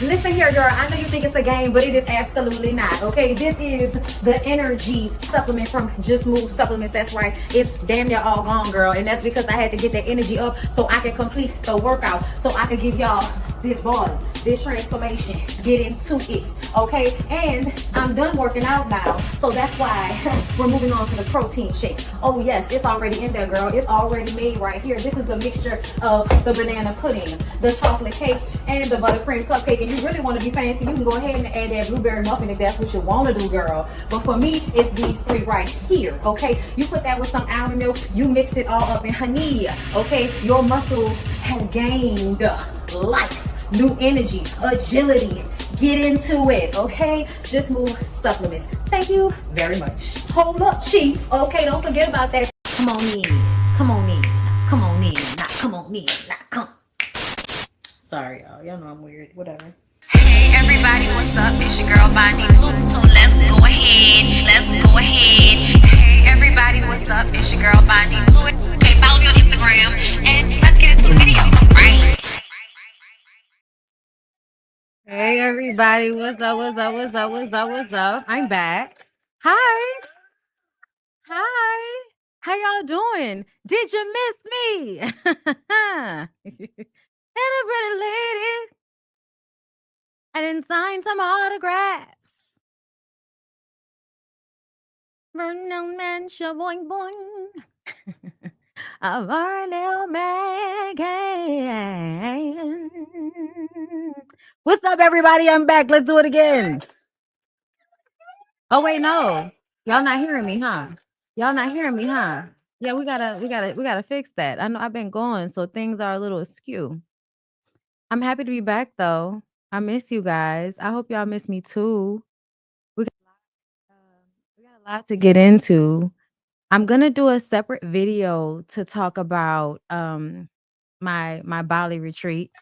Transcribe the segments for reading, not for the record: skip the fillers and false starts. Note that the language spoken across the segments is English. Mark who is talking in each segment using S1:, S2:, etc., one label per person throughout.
S1: Listen here, girl. I know you think it's a game, but it is absolutely not. Okay, this is the energy supplement from Just Move Supplements. That's right. It's damn near all gone, girl, and that's because I had to get that energy up so I can complete the workout, so I can give y'all this body, this transformation, get into it, okay? And I'm done working out now, so that's why we're moving on to the protein shake. Oh yes, it's already in there, girl. It's already made right here. This is the mixture of the banana pudding, the chocolate cake, and the buttercream cupcake. And you really want to be fancy, you can go ahead and add that blueberry muffin if that's what you want to do, girl. But for me, it's these three right here, okay? You put that with some almond milk, you mix it all up in honey, okay? Your muscles have gained life, new energy, agility. Get into it, okay? Just Move Supplements. Thank you very much. Hold up, Chief. Okay, don't forget about that. Come on in. Come on in. Come on in. Not come on in. Not come. Sorry, y'all. Y'all know I'm weird. Whatever.
S2: Hey everybody, what's up? It's your girl BondyBlue. So let's go ahead. Let's go ahead. Hey everybody, what's up? It's your girl BondyBlue. Okay, follow me on Instagram and let's get into the video. Right?
S1: Hey everybody, what's up? What's up? What's up? What's up? What's up? I'm back. Hi. Hi. How y'all doing? Did you miss me? And a pretty lady. I didn't sign some autographs. Vernon Mancha boing boing. Of our little Megan. What's up, everybody? I'm back. Let's do it again. Oh wait, no. Y'all not hearing me, huh? Y'all not hearing me, huh? Yeah, we gotta fix that. I know I've been gone, so things are a little askew. I'm happy to be back though. I miss you guys. I hope y'all miss me too. We got, we got a lot to get into. I'm gonna do a separate video to talk about my Bali retreat.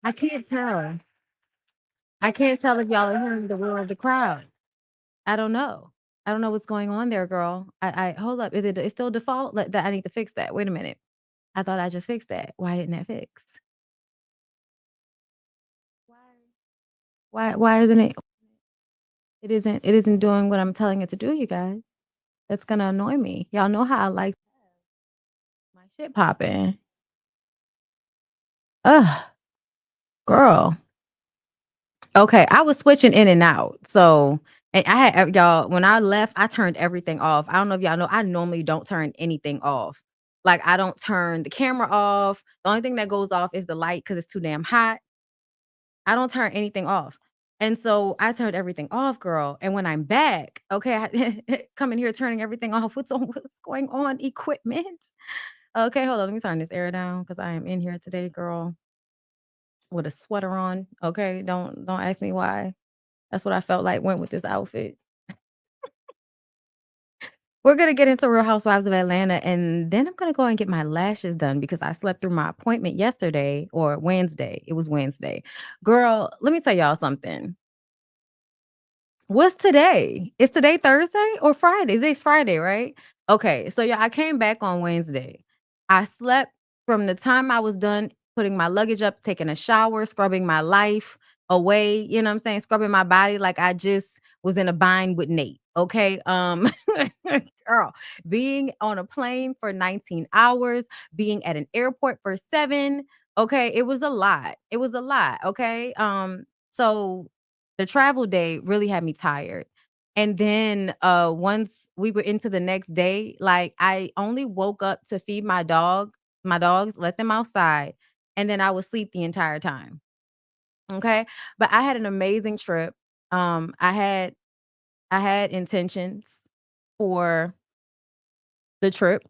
S1: I can't tell. I can't tell if y'all are hearing the roar of the crowd. I don't know. I don't know what's going on there, girl. I hold up. Is it it's still default? That I need to fix that. Wait a minute. I thought I just fixed that. Why didn't that fix? Why isn't it? It isn't doing what I'm telling it to do, you guys. That's gonna annoy me. Y'all know how I like my shit popping. Ugh, girl. Okay, I was switching in and out. So, and I had y'all when I left, I turned everything off. I don't know if y'all know, I normally don't turn anything off. Like I don't turn the camera off. The only thing that goes off is the light because it's too damn hot. I don't turn anything off. And so I turned everything off, girl. And when I'm back, okay, I coming here turning everything off. What's going on? Equipment. Okay, hold on. Let me turn this air down because I am in here today, girl, with a sweater on. Okay. Don't ask me why. That's what I felt like went with this outfit. We're gonna get into Real Housewives of Atlanta, and then I'm gonna go and get my lashes done because I slept through my appointment yesterday or Wednesday. It was Wednesday. Girl, let me tell y'all something. What's today? Is today Thursday or Friday? Today's Friday, right? Okay, so yeah, I came back on Wednesday. I slept from the time I was done putting my luggage up, taking a shower, scrubbing my life away, you know what I'm saying? Scrubbing my body like I just was in a bind with Nate. Okay. Girl, being on a plane for 19 hours, being at an airport for 7. Okay, it was a lot. It was a lot. Okay. So the travel day really had me tired. And then once we were into the next day, like I only woke up to feed my dogs, let them outside, and then I would sleep the entire time. Okay. But I had an amazing trip. Um I had I had intentions for the trip.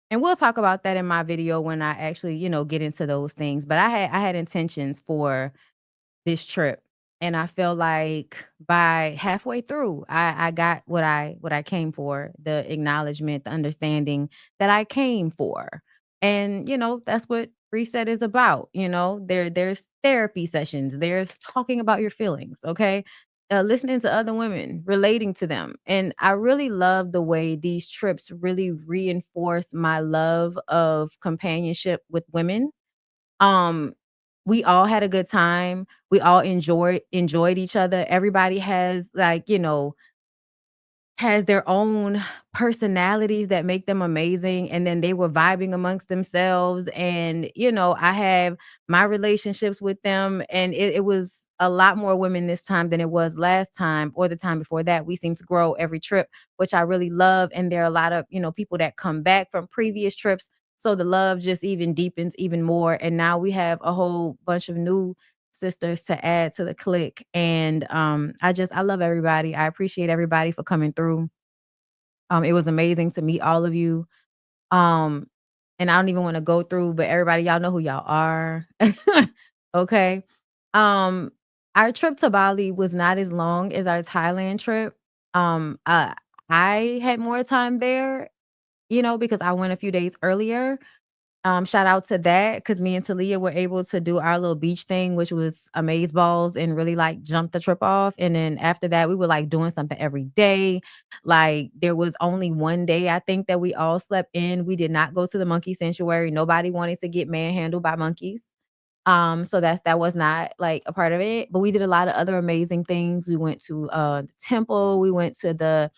S1: And we'll talk about that in my video when I actually, get into those things. But I had intentions for this trip. And I feel like by halfway through, I got what I came for, the acknowledgement, the understanding that I came for. And that's what reset is about. There's therapy sessions, there's talking about your feelings, okay? Listening to other women, relating to them. And I really love the way these trips really reinforce my love of companionship with women. Um we all had a good time. We all enjoyed each other. Everybody has, like, has their own personalities that make them amazing, and then they were vibing amongst themselves, and, I have my relationships with them, and it was a lot more women this time than it was last time or the time before that. We seem to grow every trip, which I really love, and there are a lot of, people that come back from previous trips, so the love just even deepens even more, and now we have a whole bunch of new sisters to add to the clique. And I love everybody. I appreciate everybody for coming through. It was amazing to meet all of you. Um, and I don't even want to go through, but everybody, y'all know who y'all are. Okay. Um, our trip to Bali was not as long as our Thailand trip. Um, uh, I had more time there, because I went a few days earlier. Shout out to that because me and Talia were able to do our little beach thing, which was amaze balls and really like jump the trip off. And then after that, we were like doing something every day. Like there was only one day I think that we all slept in. We did not go to the monkey sanctuary. Nobody wanted to get manhandled by monkeys. So that was not like a part of it, but we did a lot of other amazing things. We went to the temple, we went to the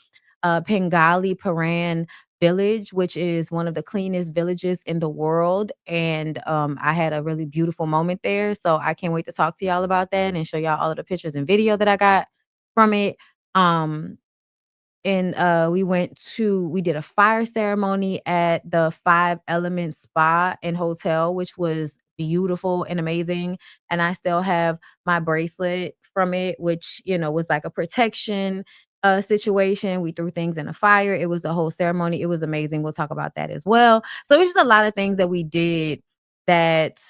S1: Pengali Paran village, which is one of the cleanest villages in the world. And I had a really beautiful moment there. So I can't wait to talk to y'all about that and show y'all all of the pictures and video that I got from it. Um, and we did a fire ceremony at the 5 Element Spa and Hotel, which was beautiful and amazing. And I still have my bracelet from it, which, was like a protection situation. We threw things in a fire. It was a whole ceremony. It was amazing. We'll talk about that as well. So it was just a lot of things that we did that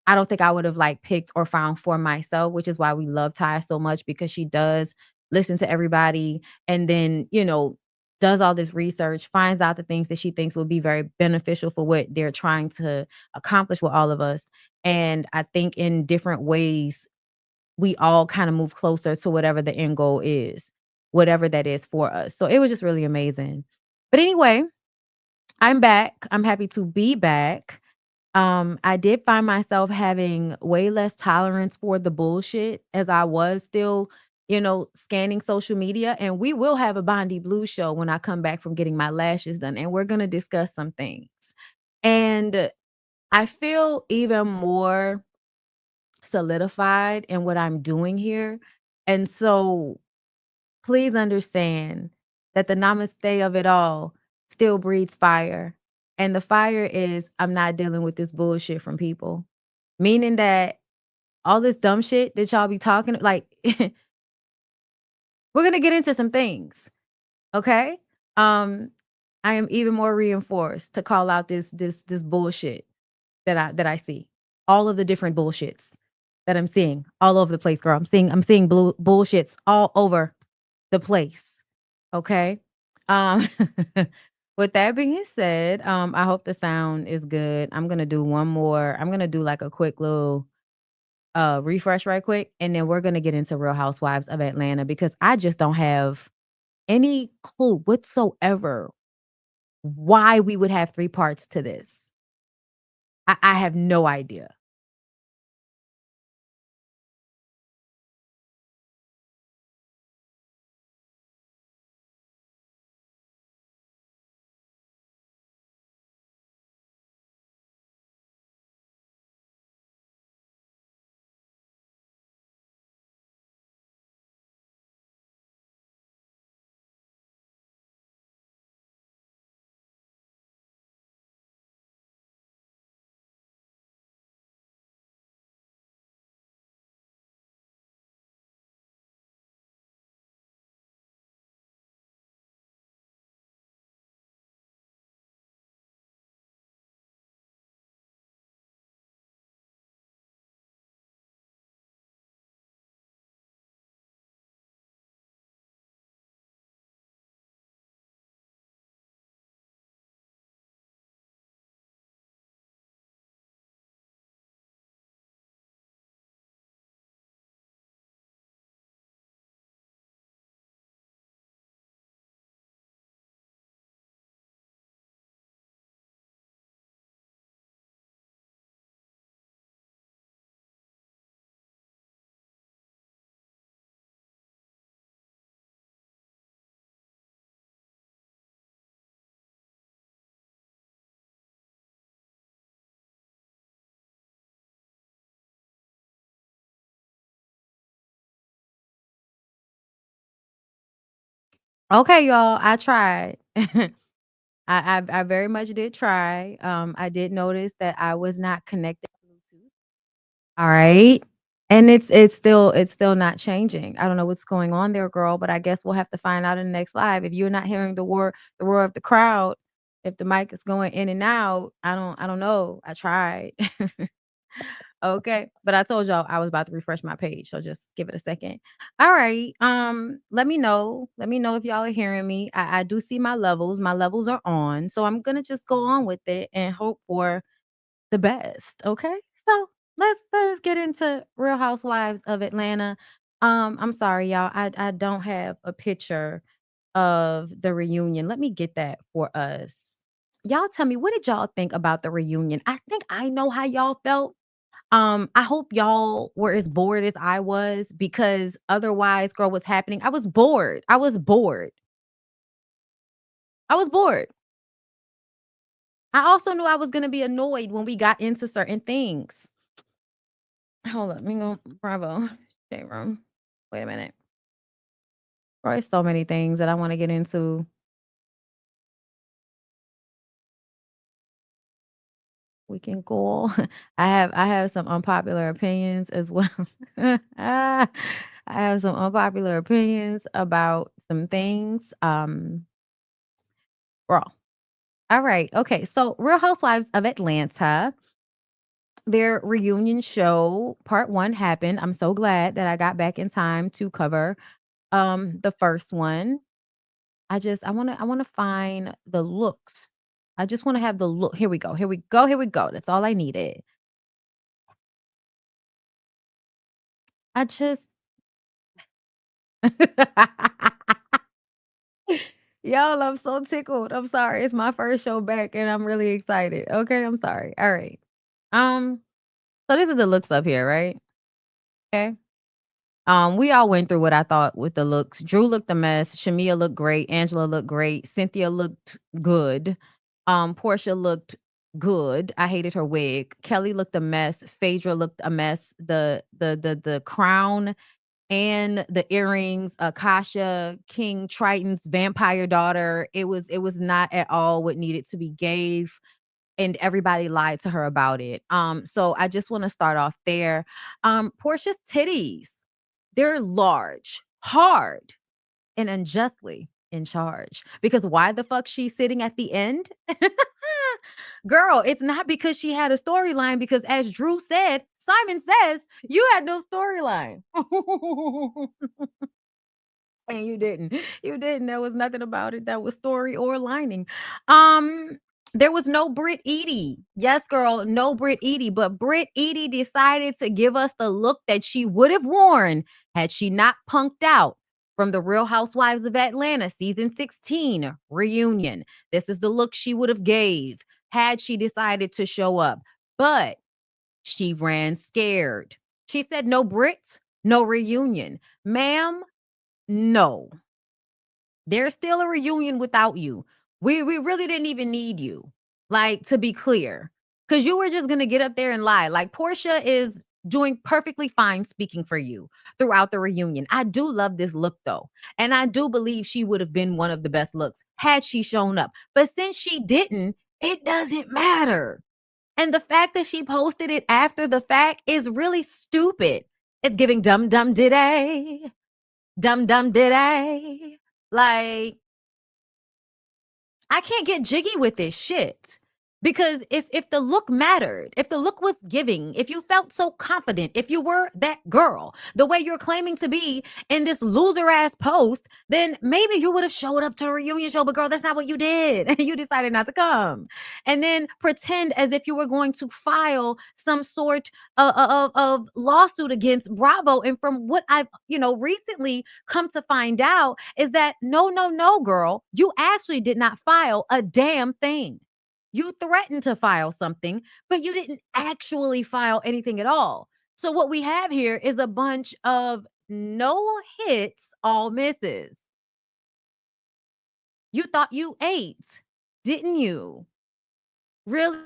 S1: I don't think I would have, like, picked or found for myself, which is why we love Ty so much because she does listen to everybody and then, does all this research, finds out the things that she thinks will be very beneficial for what they're trying to accomplish with all of us. And I think in different ways, we all kinda move closer to whatever the end goal is, whatever that is for us. So it was just really amazing. But anyway, I'm back. I'm happy to be back. I did find myself having way less tolerance for the bullshit as I was still, scanning social media. And we will have a Bondi Blue show when I come back from getting my lashes done, and we're gonna discuss some things. And I feel even more solidified in what I'm doing here. And so please understand that the namaste of it all still breeds fire. And the fire is I'm not dealing with this bullshit from people. Meaning that all this dumb shit that y'all be talking like we're gonna get into some things. Okay. Um, I am even more reinforced to call out this bullshit that I see. All of the different bullshits that I'm seeing all over the place, girl. I'm seeing blue bullshits all over the place. Okay. Um, with that being said, I hope the sound is good. I'm gonna do one more. I'm gonna do like a quick little refresh right quick, and then we're gonna get into Real Housewives of Atlanta because I just don't have any clue whatsoever why we would have 3 parts to this. I have no idea. Okay, y'all, I tried. I very much did try. I did notice that I was not connected to Bluetooth. All right. And it's still not changing. I don't know what's going on there, girl, but I guess we'll have to find out in the next live. If you're not hearing the roar of the crowd, if the mic is going in and out, I don't know. I tried. Okay. But I told y'all I was about to refresh my page, so just give it a second. All right. Let me know. Let me know if y'all are hearing me. I do see my levels. My levels are on. So I'm gonna just go on with it and hope for the best, okay? So, let's get into Real Housewives of Atlanta. I'm sorry, y'all, I don't have a picture of the reunion. Let me get that for us. Y'all tell me, what did y'all think about the reunion? I think I know how y'all felt. I hope y'all were as bored as I was because otherwise, girl, what's happening? I was bored. I was bored. I was bored. I also knew I was gonna be annoyed when we got into certain things. Hold up, let me go Bravo. Shade room. Wait a minute. There's so many things that I wanna get into. We can go. I have some unpopular opinions as well. I have some unpopular opinions about some things. Raw. All right. Okay. So Real Housewives of Atlanta, their reunion show, part one happened. I'm so glad that I got back in time to cover the first one. I wanna find the looks. I just wanna have the look. Here we go, here we go, here we go. That's all I needed. I just Y'all, I'm so tickled. I'm sorry. It's my first show back and I'm really excited. Okay, I'm sorry. All right. Um, so this is the looks up here, right? Okay. We all went through what I thought with the looks. Drew looked a mess. Shamia looked great. Angela looked great. Cynthia looked good. Portia looked good. I hated her wig. Kelly looked a mess. Phaedra looked a mess. The crown and the earrings. Akasha, King Triton's vampire daughter. It was not at all what needed to be gave, and everybody lied to her about it. So I just want to start off there. Portia's titties, they're large, hard, and unjustly in charge. Because why the fuck she's sitting at the end? Girl, it's not because she had a storyline, because as Drew said, Simon says, you had no storyline. And you didn't. You didn't. There was nothing about it that was story or lining. Um, there was no Brit Edie. Yes, girl, no Brit Edie. But Brit Edie decided to give us the look that she would have worn had she not punked out from the Real Housewives of Atlanta season 16 reunion. This is the look she would have gave had she decided to show up. But she ran scared. She said, no Brits, no reunion. Ma'am, no. There's still a reunion without you. We really didn't even need you. Like, to be clear, cuz you were just going to get up there and lie. Like, Portia is doing perfectly fine speaking for you throughout the reunion. I do love this look though. And I do believe she would have been one of the best looks had she shown up. But since she didn't, it doesn't matter. And the fact that she posted it after the fact is really stupid. It's giving dumb dumb did I? Dumb dumb did I? Like, I can't get jiggy with this shit. Because if the look mattered, if the look was giving, if you felt so confident, if you were that girl, the way you're claiming to be in this loser ass post, then maybe you would have showed up to a reunion show. But girl, that's not what you did. You decided not to come. And then pretend as if you were going to file some sort of lawsuit against Bravo. And from what I've, recently come to find out is that no, no, no, girl, you actually did not file a damn thing. You threatened to file something, but you didn't actually file anything at all. So what we have here is a bunch of no hits, all misses. You thought you ate, didn't you? Really?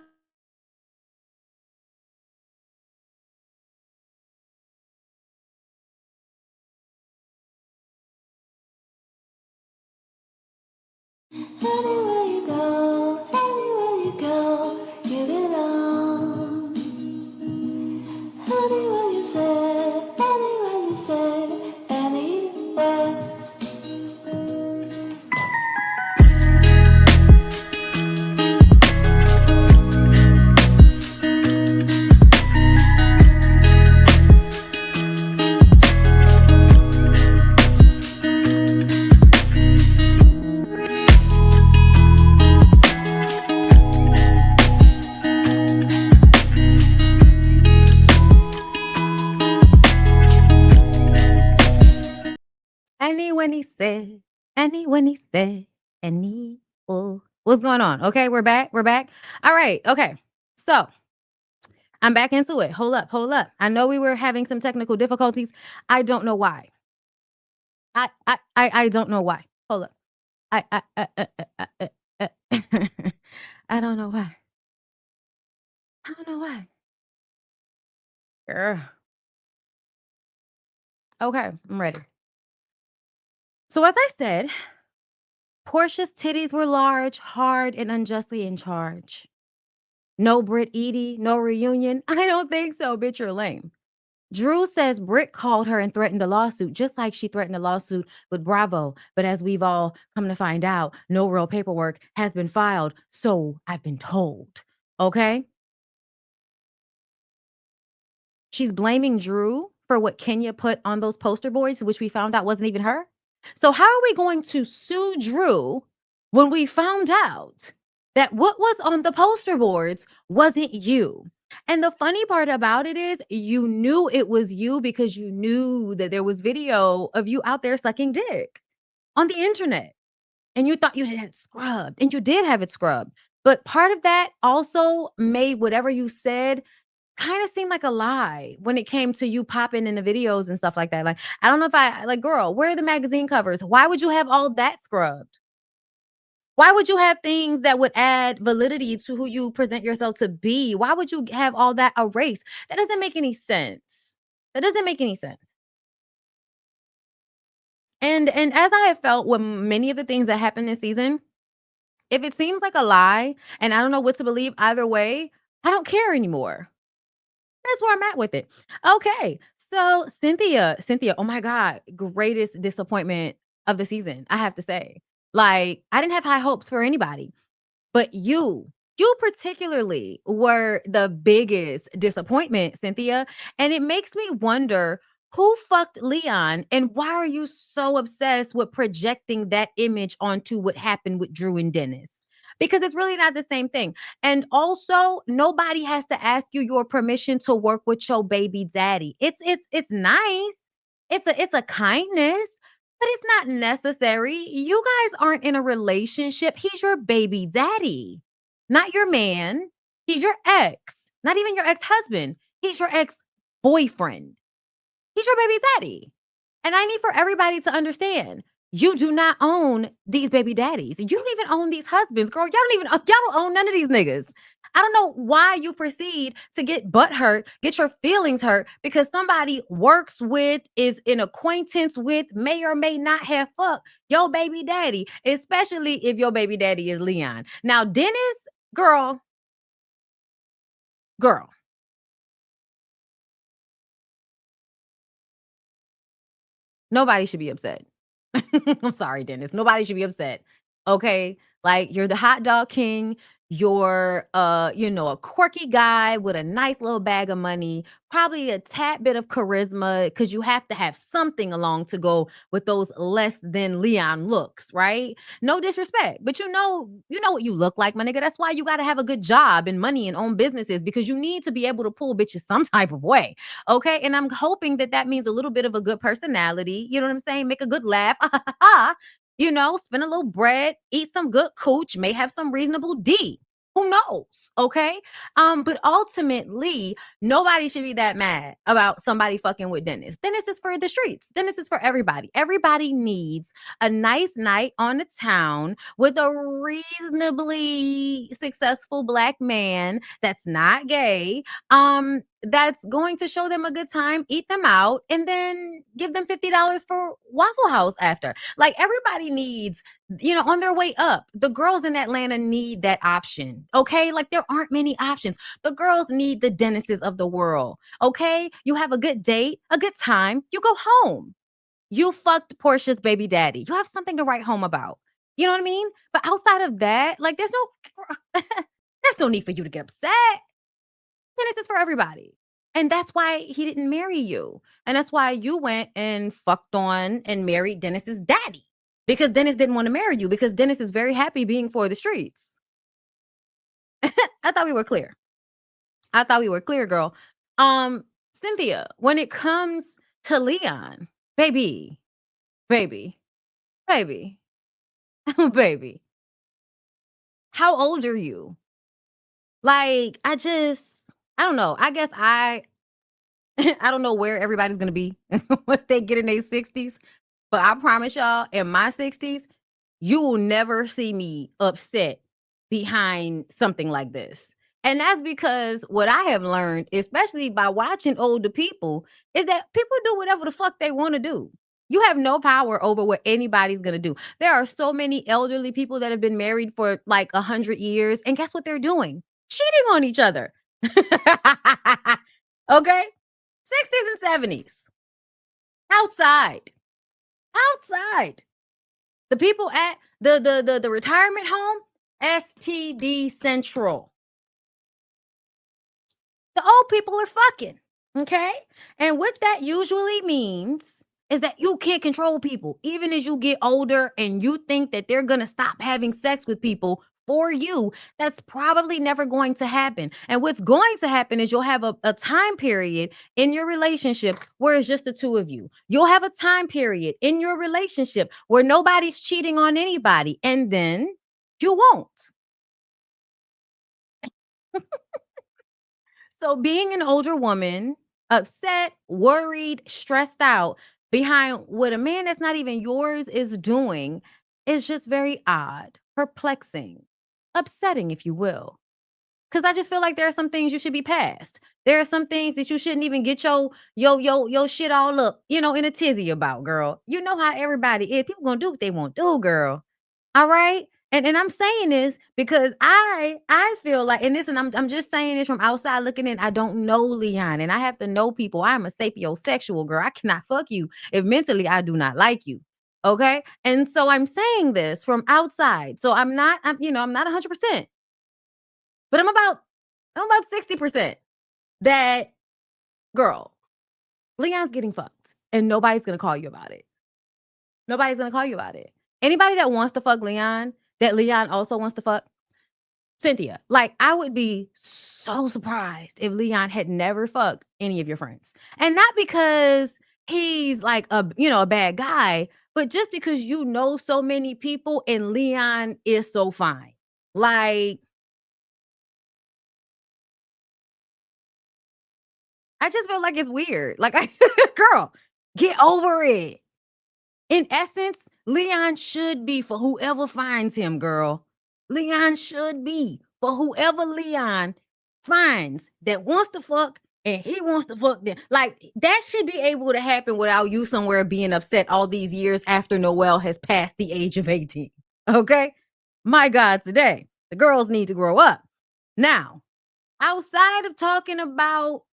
S2: Anywhere you go, you belong. Anywhere you say, anywhere.
S1: Any when he said, any when he said, any. Oh, what's going on? Okay, we're back. We're back. All right. Okay. So I'm back into it. Hold up. Hold up. I know we were having some technical difficulties. I don't know why. I don't know why. Hold up. I I don't know why. I don't know why. Girl. Okay, I'm ready. So as I said, Portia's titties were large, hard, and unjustly in charge. No Brit Edie, no reunion. I don't think so, bitch, you're lame. Drew says Britt called her and threatened a lawsuit, just like she threatened a lawsuit with Bravo. But as we've all come to find out, no real paperwork has been filed. So I've been told. Okay? She's blaming Drew for what Kenya put on those poster boards, which we found out wasn't even her. So how are we going to sue Drew when we found out that what was on the poster boards wasn't you? And the funny part about it is you knew it was you because you knew that there was video of you out there sucking dick on the internet. And you thought you had it scrubbed, and you did have it scrubbed. But part of that also made whatever you said kind of seemed like a lie when it came to you popping in the videos and stuff like that. Like, I don't know if I like, girl, where are the magazine covers? Why would you have all that scrubbed? Why would you have things that would add validity to who you present yourself to be? Why would you have all that erased? That doesn't make any sense. That doesn't make any sense. And as I have felt with many of the things that happened this season, if it seems like a lie and I don't know what to believe either way, I don't care anymore. That's where I'm at with it. Okay. So Cynthia, oh my God, greatest disappointment of the season, I have to say. Like, I didn't have high hopes for anybody. But you particularly were the biggest disappointment, Cynthia. And it makes me wonder who fucked Leon and why are you so obsessed with projecting that image onto what happened with Drew and Dennis? Because it's really not the same thing. And also, nobody has to ask you your permission to work with your baby daddy. It's nice. It's a kindness, but it's not necessary. You guys aren't in a relationship. He's your baby daddy, not your man. He's your ex, not even your ex-husband. He's your ex-boyfriend. He's your baby daddy. And I need for everybody to understand, you do not own these baby daddies. You don't even own these husbands, girl. Y'all don't own none of these niggas. I don't know why you proceed to get butt hurt, get your feelings hurt because somebody works with, is an acquaintance with, may or may not have fucked your baby daddy, especially if your baby daddy is Leon. Now, Dennis, girl, girl, nobody should be upset. I'm sorry, Dennis. Nobody should be upset. Okay. Like you're the hot dog king. You're a quirky guy with a nice little bag of money, probably a tad bit of charisma, because you have to have something along to go with those less than Leon looks, right? No disrespect, but you know what you look like, my nigga. That's why you gotta have a good job and money and own businesses because you need to be able to pull bitches some type of way. Okay. And I'm hoping that that means a little bit of a good personality. You know what I'm saying? Make a good laugh. Spend a little bread, eat some good cooch, may have some reasonable D. Who knows? Okay. But ultimately, nobody should be that mad about somebody fucking with Dennis. Dennis is for the streets. Dennis is for everybody. Everybody needs a nice night on the town with a reasonably successful black man that's not gay. That's going to show them a good time, eat them out, and then give them $50 for Waffle House after. Like everybody needs on their way up. The girls in Atlanta need that option. Okay. Like there aren't many options. The girls need the Dennises of the world. Okay. You have a good date, a good time, you go home. You fucked Portia's baby daddy. You have something to write home about. You know what I mean? But outside of that, like there's no need for you to get upset. Dennis is for everybody. And that's why he didn't marry you. And that's why you went and fucked on and married Dennis's daddy. Because Dennis didn't want to marry you because Dennis is very happy being for the streets. I thought we were clear. I thought we were clear, girl. Cynthia, when it comes to Leon, baby, baby, baby, baby, how old are you? Like, I don't know. I guess I don't know where everybody's gonna be once they get in their 60s, but I promise y'all, in my 60s, you will never see me upset behind something like this. And that's because what I have learned, especially by watching older people, is that people do whatever the fuck they want to do. You have no power over what anybody's going to do. There are so many elderly people that have been married for like 100 years. And guess what they're doing? Cheating on each other. Okay? 60s and 70s. Outside. Outside. The people at the retirement home, STD Central. The old people are fucking. Okay? And what that usually means is that you can't control people. Even as you get older and you think that they're going to stop having sex with people for you, that's probably never going to happen. And what's going to happen is you'll have a time period in your relationship where it's just the two of you. You'll have a time period in your relationship where nobody's cheating on anybody. And then you won't. So being an older woman, upset, worried, stressed out behind what a man that's not even yours is doing is just very odd, perplexing, upsetting, if you will. Because I just feel like there are some things you should be past. There are some things that you shouldn't even get your shit all up, in a tizzy about, girl. You know how everybody is. People gonna do what they want to do, girl. All right. And I'm saying this because I feel like, and listen, I'm just saying this from outside looking in. I don't know Leon, and I have to know people. I'm a sapiosexual girl. I cannot fuck you if mentally I do not like you. Okay. And so I'm saying this from outside. So I'm not 100%, but I'm about 60% that girl, Leon's getting fucked, and nobody's gonna call you about it. Nobody's gonna call you about it. Anybody that wants to fuck Leon, that Leon also wants to fuck, Cynthia. Like, I would be so surprised if Leon had never fucked any of your friends. And not because he's like a bad guy, but just because you know so many people and Leon is so fine. Like, I just feel like it's weird. Like, girl, get over it. In essence, Leon should be for whoever finds him, girl. Leon should be for whoever Leon finds that wants to fuck and he wants to fuck them. Like, that should be able to happen without you somewhere being upset all these years after Noel has passed the age of 18. Okay? My God, today, the girls need to grow up. Now, outside of talking about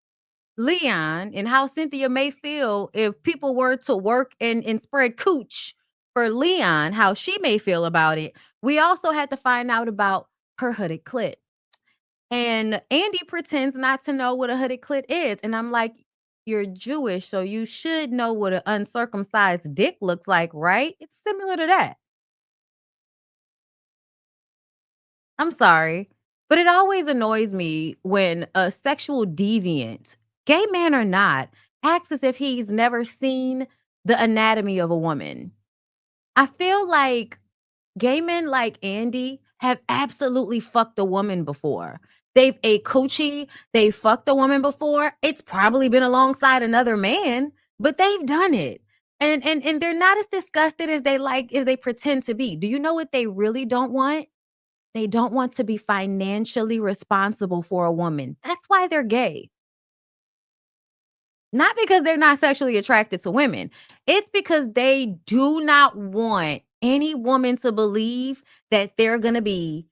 S1: Leon and how Cynthia may feel if people were to work and spread cooch for Leon, how she may feel about it. We also had to find out about her hooded clit. And Andy pretends not to know what a hooded clit is. And I'm like, you're Jewish, so you should know what an uncircumcised dick looks like, right? It's similar to that. I'm sorry, but it always annoys me when a sexual deviant, gay man or not, acts as if he's never seen the anatomy of a woman. I feel like gay men like Andy have absolutely fucked a woman before. They've ate coochie, they've fucked a woman before. It's probably been alongside another man, but they've done it. And they're not as disgusted as they pretend to be. Do you know what they really don't want? They don't want to be financially responsible for a woman. That's why they're gay. Not because they're not sexually attracted to women. It's because they do not want any woman to believe that they're gonna be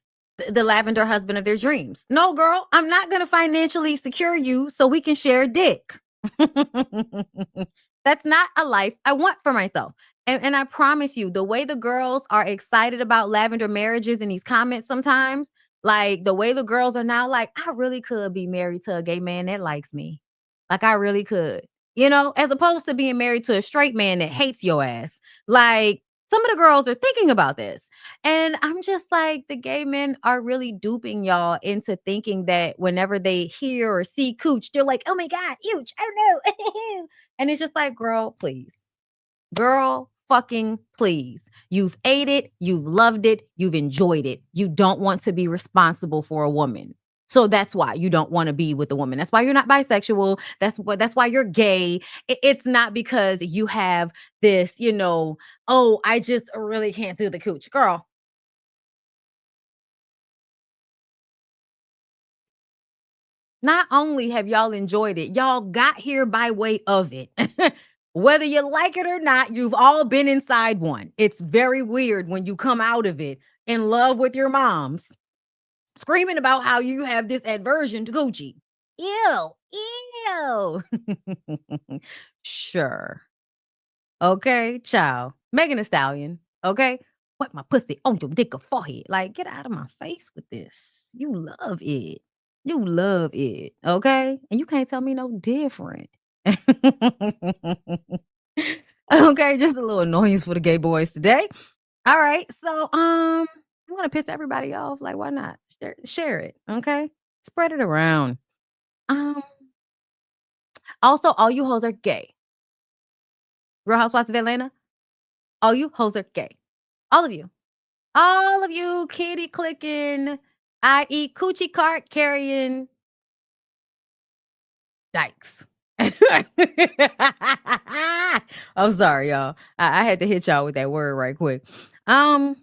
S1: the lavender husband of their dreams. No, girl, I'm not gonna financially secure you so we can share dick. That's not a life I want for myself. And I promise you, the way the girls are excited about lavender marriages in these comments sometimes, like the way the girls are now, like, I really could be married to a gay man that likes me. Like, I really could, as opposed to being married to a straight man that hates your ass. Like, some of the girls are thinking about this. And I'm just like, the gay men are really duping y'all into thinking that whenever they hear or see cooch, they're like, oh my God, huge. I don't know. And it's just like, girl, please. Girl, fucking please. You've ate it, you've loved it, you've enjoyed it. You don't want to be responsible for a woman. So that's why you don't want to be with a woman. That's why you're not bisexual. That's why you're gay. It's not because you have this, oh, I just really can't do the cooch. Girl, not only have y'all enjoyed it, y'all got here by way of it. Whether you like it or not, you've all been inside one. It's very weird when you come out of it in love with your moms, screaming about how you have this aversion to Gucci. Ew, ew. Sure. Okay, child. Megan Thee Stallion. Okay. Put my pussy on your dick or forehead. Like, get out of my face with this. You love it. You love it. Okay. And you can't tell me no different. Okay, just a little annoyance for the gay boys today. All right. So I'm gonna piss everybody off. Like, why not? Share it. Okay. Spread it around. Um, also, all you hoes are gay. Real Housewives of Atlanta, all you hoes are gay. All of you. All of you kitty clicking, I eat coochie cart carrying dykes. I'm sorry, y'all. I had to hit y'all with that word right quick. Um,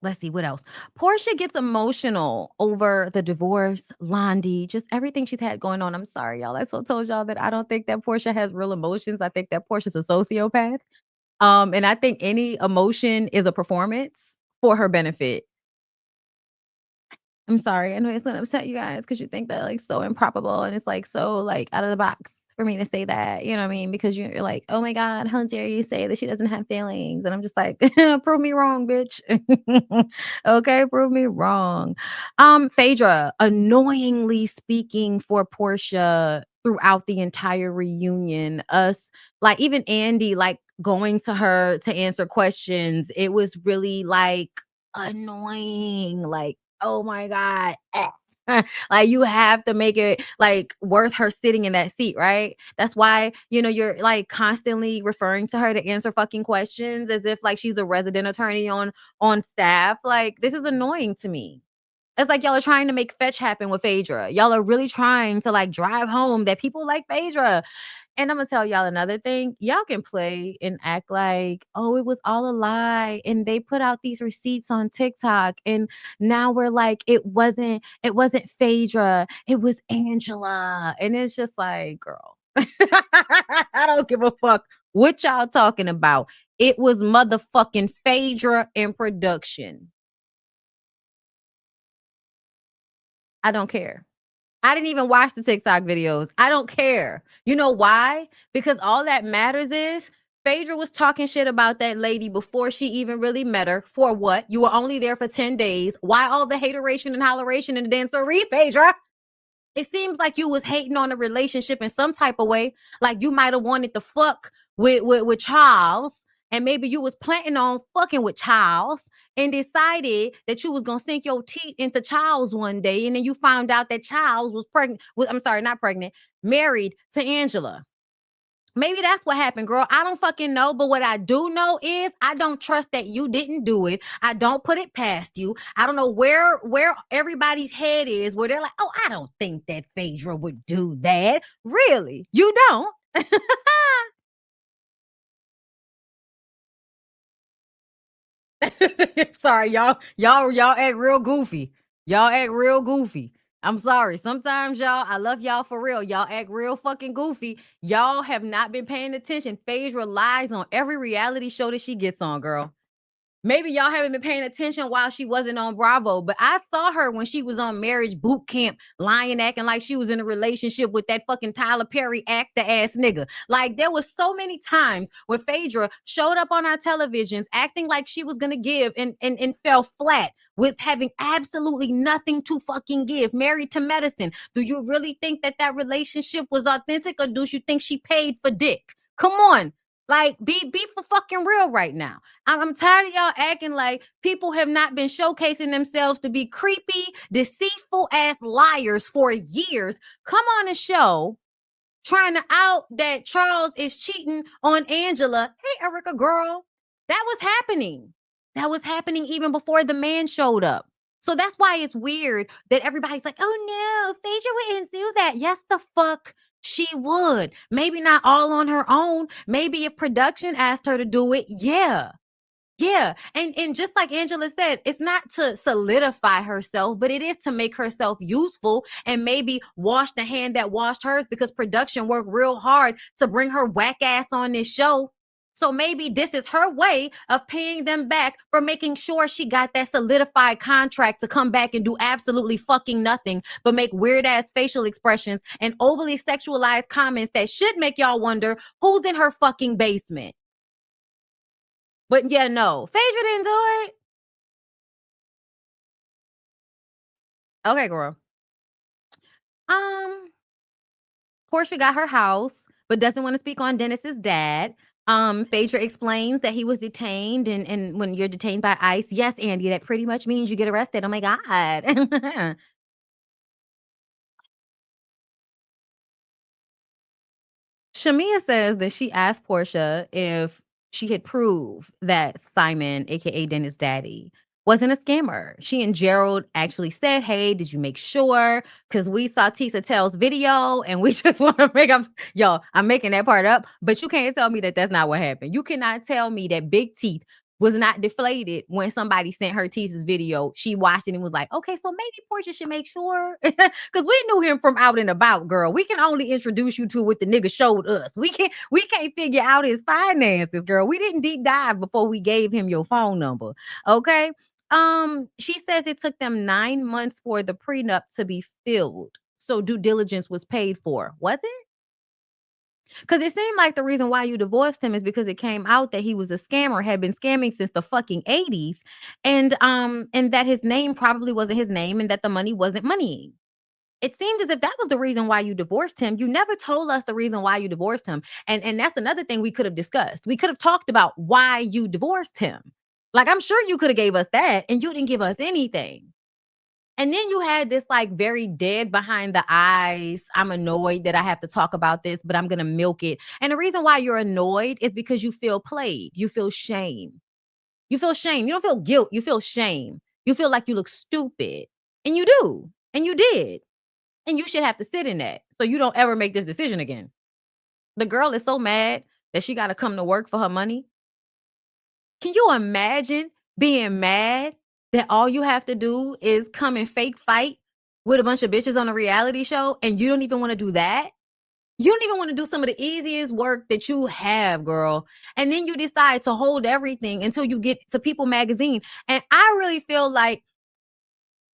S1: let's see what else. Portia gets emotional over the divorce, Londi, just everything she's had going on. I'm sorry, y'all. I so told y'all that I don't think that Portia has real emotions. I think that Portia's a sociopath. And I think any emotion is a performance for her benefit. I'm sorry. I know it's gonna upset you guys because you think that like so improbable and it's like so like out of the box for me to say that. You know what I mean? Because you're like, oh my God, how dare you say that she doesn't have feelings? And I'm just like, prove me wrong, bitch. Okay, prove me wrong. Phaedra annoyingly speaking for Portia throughout the entire reunion. Us, like even Andy, like going to her to answer questions. It was really like annoying. Like, oh my God. Like you have to make it like worth her sitting in that seat, right? That's why, you're like constantly referring to her to answer fucking questions as if like she's a resident attorney on staff. Like this is annoying to me. It's like y'all are trying to make fetch happen with Phaedra. Y'all are really trying to like drive home that people like Phaedra. And I'm gonna tell y'all another thing. Y'all can play and act like, oh, it was all a lie. And they put out these receipts on TikTok. And now we're like, it wasn't Phaedra, it was Angela. And it's just like, girl. I don't give a fuck what y'all talking about. It was motherfucking Phaedra in production. I don't care. I didn't even watch the TikTok videos. I don't care. You know why? Because all that matters is Phaedra was talking shit about that lady before she even really met her. For what? You were only there for 10 days. Why all the hateration and holleration and the dancery, Phaedra? It seems like you was hating on the relationship in some type of way. Like you might have wanted to fuck with Charles. And maybe you was planning on fucking with Charles and decided that you was gonna sink your teeth into Charles one day. And then you found out that Charles was pregnant. I'm sorry, not pregnant, married to Angela. Maybe that's what happened, girl. I don't fucking know. But what I do know is I don't trust that you didn't do it. I don't put it past you. I don't know where everybody's head is, where they're like, oh, I don't think that Phaedra would do that. Really? You don't? Sorry, y'all. Y'all act real goofy. Y'all act real goofy. I'm sorry. Sometimes y'all, I love y'all for real. Y'all act real fucking goofy. Y'all have not been paying attention. Phaedra lies on every reality show that she gets on, girl. Maybe y'all haven't been paying attention while she wasn't on Bravo, but I saw her when she was on Marriage Boot Camp, lying, acting like she was in a relationship with that fucking Tyler Perry actor ass nigga. Like, there was so many times where Phaedra showed up on our televisions acting like she was gonna give and fell flat with having absolutely nothing to fucking give. Married to Medicine. Do you really think that that relationship was authentic, or do you think she paid for dick? Come on. Like, be for fucking real right now. I'm tired of y'all acting like people have not been showcasing themselves to be creepy, deceitful ass liars for years. Come on a show trying to out that Charles is cheating on Angela. Hey, Erica, girl, that was happening. That was happening even before the man showed up. So that's why it's weird that everybody's like, oh no, Phaedra wouldn't do that. Yes, the fuck she would. Maybe not all on her own. Maybe if production asked her to do it, yeah. Yeah. And just like Angela said, it's not to solidify herself, but it is to make herself useful and maybe wash the hand that washed hers, because production worked real hard to bring her whack ass on this show. So maybe this is her way of paying them back for making sure she got that solidified contract to come back and do absolutely fucking nothing but make weird ass facial expressions and overly sexualized comments that should make y'all wonder who's in her fucking basement. But yeah, no, Phaedra didn't do it. Okay, girl. Um, Portia got her house, but doesn't want to speak on Dennis's dad. Phaedra explains that he was detained, and when you're detained by ICE, yes, Andy, that pretty much means you get arrested. Oh my God. Shamia says that she asked Portia if she had proved that Simon, aka Dennis' daddy, wasn't a scammer. She and Gerald actually said, "Hey, did you make sure?" Because we saw Tisa Tell's video, and we just want to make up. Yo, I'm making that part up, but you can't tell me that that's not what happened. You cannot tell me that Big Teeth was not deflated when somebody sent her Tisa's video. She watched it and was like, "Okay, so maybe Portia should make sure." Because we knew him from out and about, girl. We can only introduce you to what the nigga showed us. We can't figure out his finances, girl. We didn't deep dive before we gave him your phone number. Okay. She says it took them 9 months for the prenup to be filled. So due diligence was paid for. Was it? Because it seemed like the reason why you divorced him is because it came out that he was a scammer, had been scamming since the fucking 80s, and that his name probably wasn't his name and that the money wasn't money. It seemed as if that was the reason why you divorced him. You never told us the reason why you divorced him. And that's another thing we could have discussed. We could have talked about why you divorced him. Like, I'm sure you could have gave us that, and you didn't give us anything. And then you had this like very dead behind the eyes. I'm annoyed that I have to talk about this, but I'm going to milk it. And the reason why you're annoyed is because you feel played. You feel shame. You feel shame. You don't feel guilt. You feel shame. You feel like you look stupid. And you do. And you did. And you should have to sit in that so you don't ever make this decision again. The girl is so mad that she got to come to work for her money. Can you imagine being mad that all you have to do is come and fake fight with a bunch of bitches on a reality show and you don't even want to do that? You don't even want to do some of the easiest work that you have, girl. And then you decide to hold everything until you get to People Magazine. And I really feel like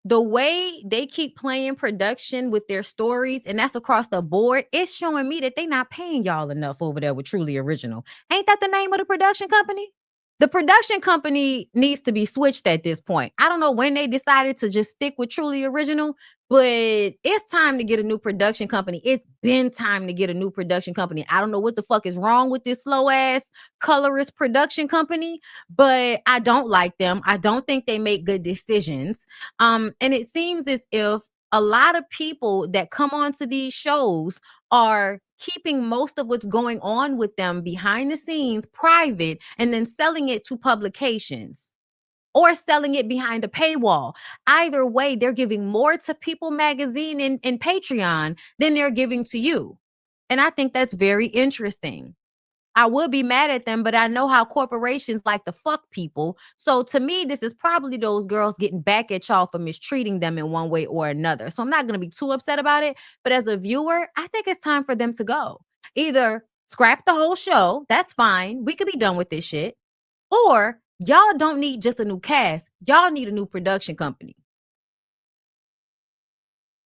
S1: the way they keep playing production with their stories, and that's across the board, it's showing me that they not paying y'all enough over there with Truly Original. Ain't that the name of the production company? The production company needs to be switched at this point. I don't know when they decided to just stick with Truly Original, but it's time to get a new production company. It's been time to get a new production company. I don't know what the fuck is wrong with this slow ass colorist production company, but I don't like them. I don't think they make good decisions. And it seems as if a lot of people that come onto these shows are keeping most of what's going on with them behind the scenes private and then selling it to publications or selling it behind a paywall. Either way, they're giving more to People Magazine and Patreon than they're giving to you. And I think that's very interesting. I would be mad at them, but I know how corporations like to fuck people. So to me, this is probably those girls getting back at y'all for mistreating them in one way or another. So I'm not going to be too upset about it. But as a viewer, I think it's time for them to go. Either scrap the whole show, that's fine. We could be done with this shit. Or Y'all don't need just a new cast. Y'all need a new production company.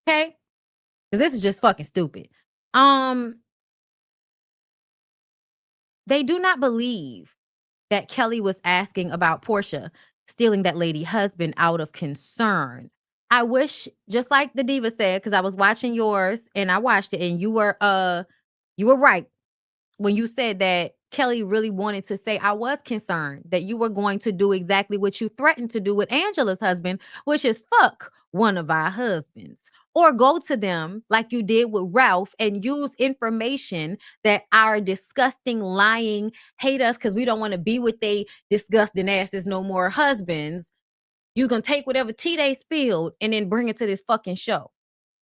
S1: Okay? Because this is just fucking stupid. They do not believe that Kelly was asking about Portia stealing that lady husband out of concern. I wish, just like the diva said, because I was watching yours and I watched it, and you were right when you said that Kelly really wanted to say, I was concerned that you were going to do exactly what you threatened to do with Angela's husband, which is fuck one of our husbands, or go to them like you did with Ralph and use information that our disgusting, lying, hate us because we don't want to be with they disgusting asses no more husbands. You're going to take whatever tea they spilled and then bring it to this fucking show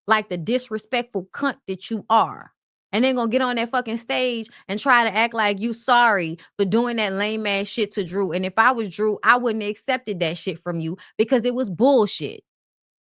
S1: like the disrespectful cunt that you are. And then gonna get on that fucking stage and try to act like you sorry for doing that lame ass shit to Drew. And if I was Drew, I wouldn't have accepted that shit from you because it was bullshit.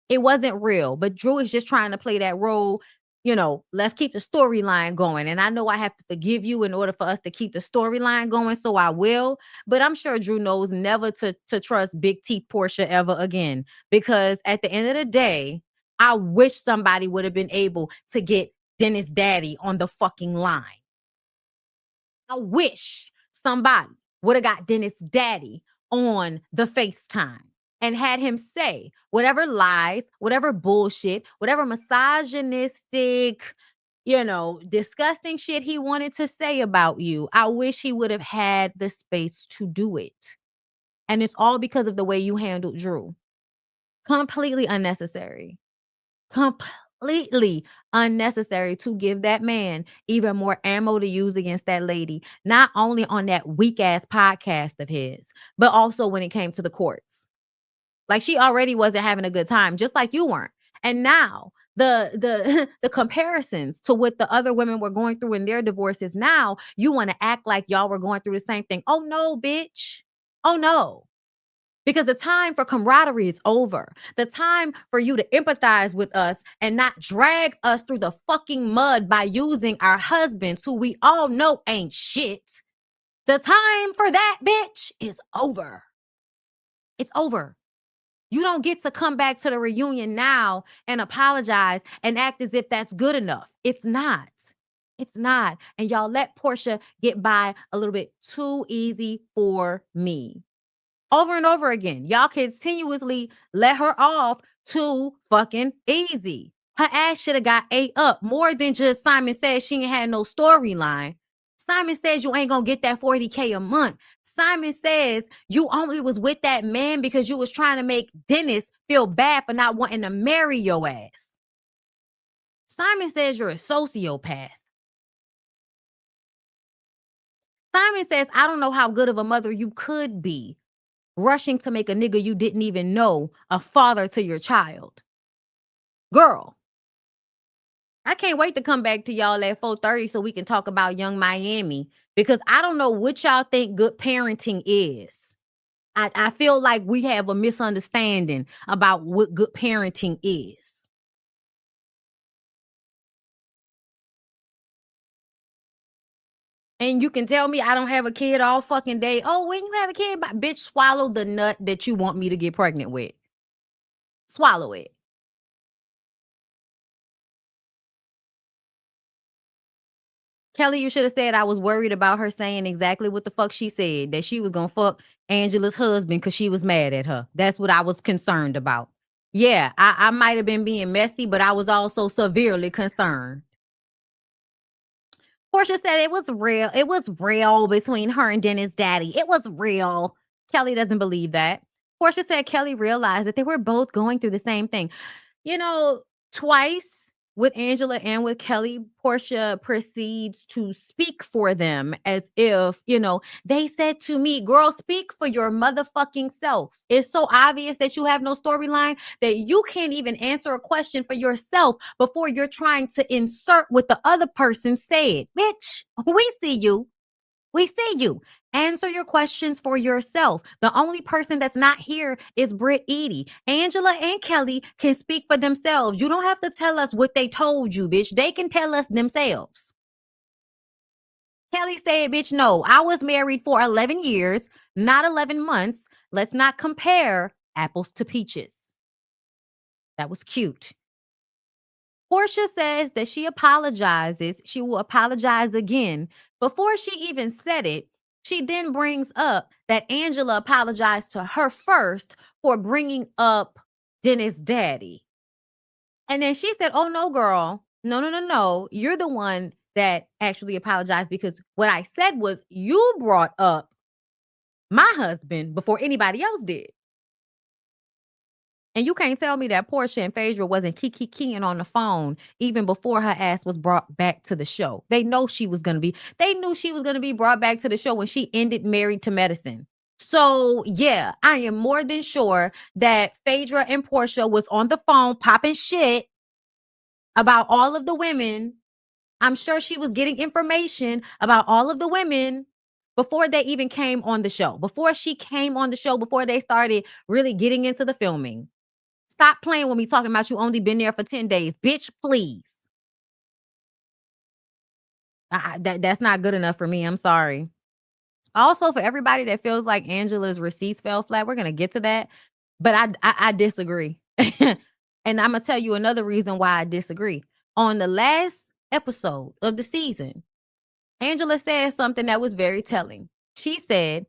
S1: It wasn't real. But Drew is just trying to play that role. Let's keep the storyline going. And I know I have to forgive you in order for us to keep the storyline going. So I will. But I'm sure Drew knows never to trust Big T Portia ever again. Because at the end of the day, I wish somebody would have been able to get Dennis Daddy on the fucking line. I wish somebody would have got Dennis Daddy on the FaceTime and had him say whatever lies, whatever bullshit, whatever misogynistic, disgusting shit he wanted to say about you. I wish he would have had the space to do it. And it's all because of the way you handled Drew. Completely unnecessary. Completely unnecessary to give that man even more ammo to use against that lady, not only on that weak ass podcast of his, but also when it came to the courts. Like she already wasn't having a good time, just like you weren't. And now the the comparisons to what the other women were going through in their divorces, now you want to act like y'all were going through the same thing. Oh no, bitch. Oh no. Because the time for camaraderie is over. The time for you to empathize with us and not drag us through the fucking mud by using our husbands, who we all know ain't shit. The time for that, bitch, is over. It's over. You don't get to come back to the reunion now and apologize and act as if that's good enough. It's not. It's not. And y'all let Portia get by a little bit too easy for me. Over and over again. Y'all continuously let her off too fucking easy. Her ass should have got ate up more than just Simon says she ain't had no storyline. Simon says you ain't gonna get that 40K a month. Simon says you only was with that man because you was trying to make Dennis feel bad for not wanting to marry your ass. Simon says you're a sociopath. Simon says, I don't know how good of a mother you could be, rushing to make a nigga you didn't even know a father to your child. Girl, I can't wait to come back to y'all at 4:30 so we can talk about Young Miami, because I don't know what y'all think good parenting is. I feel like we have a misunderstanding about what good parenting is. And you can tell me I don't have a kid all fucking day. Oh, when you have a kid, bitch, swallow the nut that you want me to get pregnant with. Swallow it. Kelly, you should have said I was worried about her saying exactly what the fuck she said, that she was gonna fuck Angela's husband because she was mad at her. That's what I was concerned about. Yeah, I might have been being messy, but I was also severely concerned. Portia said it was real. It was real between her and Dennis' daddy. It was real. Kelly doesn't believe that. Portia said Kelly realized that they were both going through the same thing. Twice with Angela and with Kelly, Portia proceeds to speak for them as if, they said to me, girl, speak for your motherfucking self. It's so obvious that you have no storyline that you can't even answer a question for yourself before you're trying to insert what the other person said. Bitch, we see you. We see you. Answer your questions for yourself. The only person that's not here is Britt Edie. Angela and Kelly can speak for themselves. You don't have to tell us what they told you, bitch. They can tell us themselves. Kelly said, bitch, no, I was married for 11 years, not 11 months. Let's not compare apples to peaches. That was cute. Portia says that she apologizes. She will apologize again. Before she even said it, she then brings up that Angela apologized to her first for bringing up Dennis' daddy. And then she said, oh, no, girl. No, no, no, no. You're the one that actually apologized because what I said was you brought up my husband before anybody else did. And you can't tell me that Portia and Phaedra wasn't keying on the phone even before her ass was brought back to the show. They knew she was going to be brought back to the show when she ended Married to Medicine. So, yeah, I am more than sure that Phaedra and Portia was on the phone popping shit about all of the women. I'm sure she was getting information about all of the women before they even came on the show. Before she came on the show, before they started really getting into the filming. Stop playing with me talking about you only been there for 10 days. Bitch, please. That's not good enough for me. I'm sorry. Also, for everybody that feels like Angela's receipts fell flat, we're going to get to that. But I disagree. And I'm going to tell you another reason why I disagree. On the last episode of the season, Angela said something that was very telling. She said,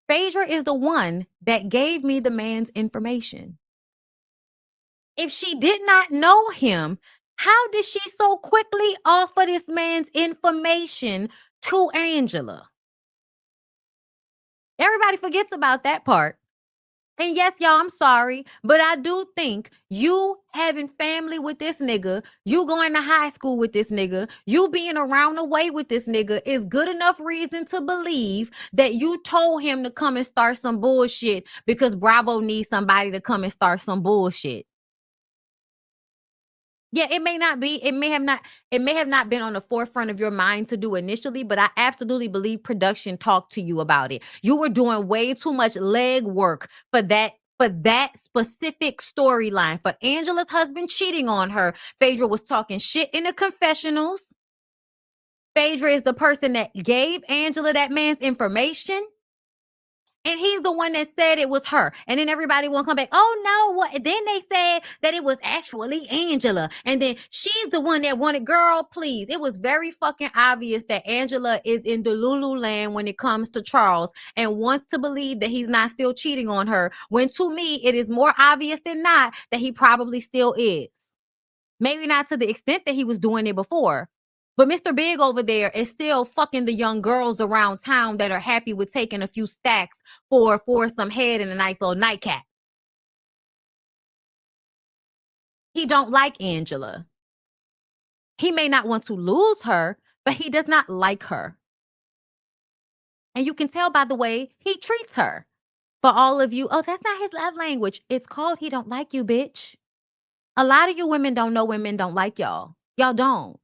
S1: Phaedra is the one that gave me the man's information. If she did not know him, how did she so quickly offer this man's information to Angela? Everybody forgets about that part. And yes, y'all, I'm sorry, but I do think you having family with this nigga, you going to high school with this nigga, you being around the way with this nigga is good enough reason to believe that you told him to come and start some bullshit because Bravo needs somebody to come and start some bullshit. Yeah, it may have not been on the forefront of your mind to do initially, but I absolutely believe production talked to you about it. You were doing way too much leg work for that specific storyline. For Angela's husband cheating on her, Phaedra was talking shit in the confessionals. Phaedra is the person that gave Angela that man's information. And he's the one that said it was her. And then everybody won't come back. Oh, no. What? Then they said that it was actually Angela. And then she's the one that wanted, girl, please. It was very fucking obvious that Angela is in the Lulu land when it comes to Charles and wants to believe that he's not still cheating on her. When to me, it is more obvious than not that he probably still is. Maybe not to the extent that he was doing it before. But Mr. Big over there is still fucking the young girls around town that are happy with taking a few stacks for some head and a nice little nightcap. He don't like Angela. He may not want to lose her, but he does not like her. And you can tell by the way he treats her. For all of you, oh, that's not his love language. It's called he don't like you, bitch. A lot of you women don't know when men don't like y'all. Y'all don't.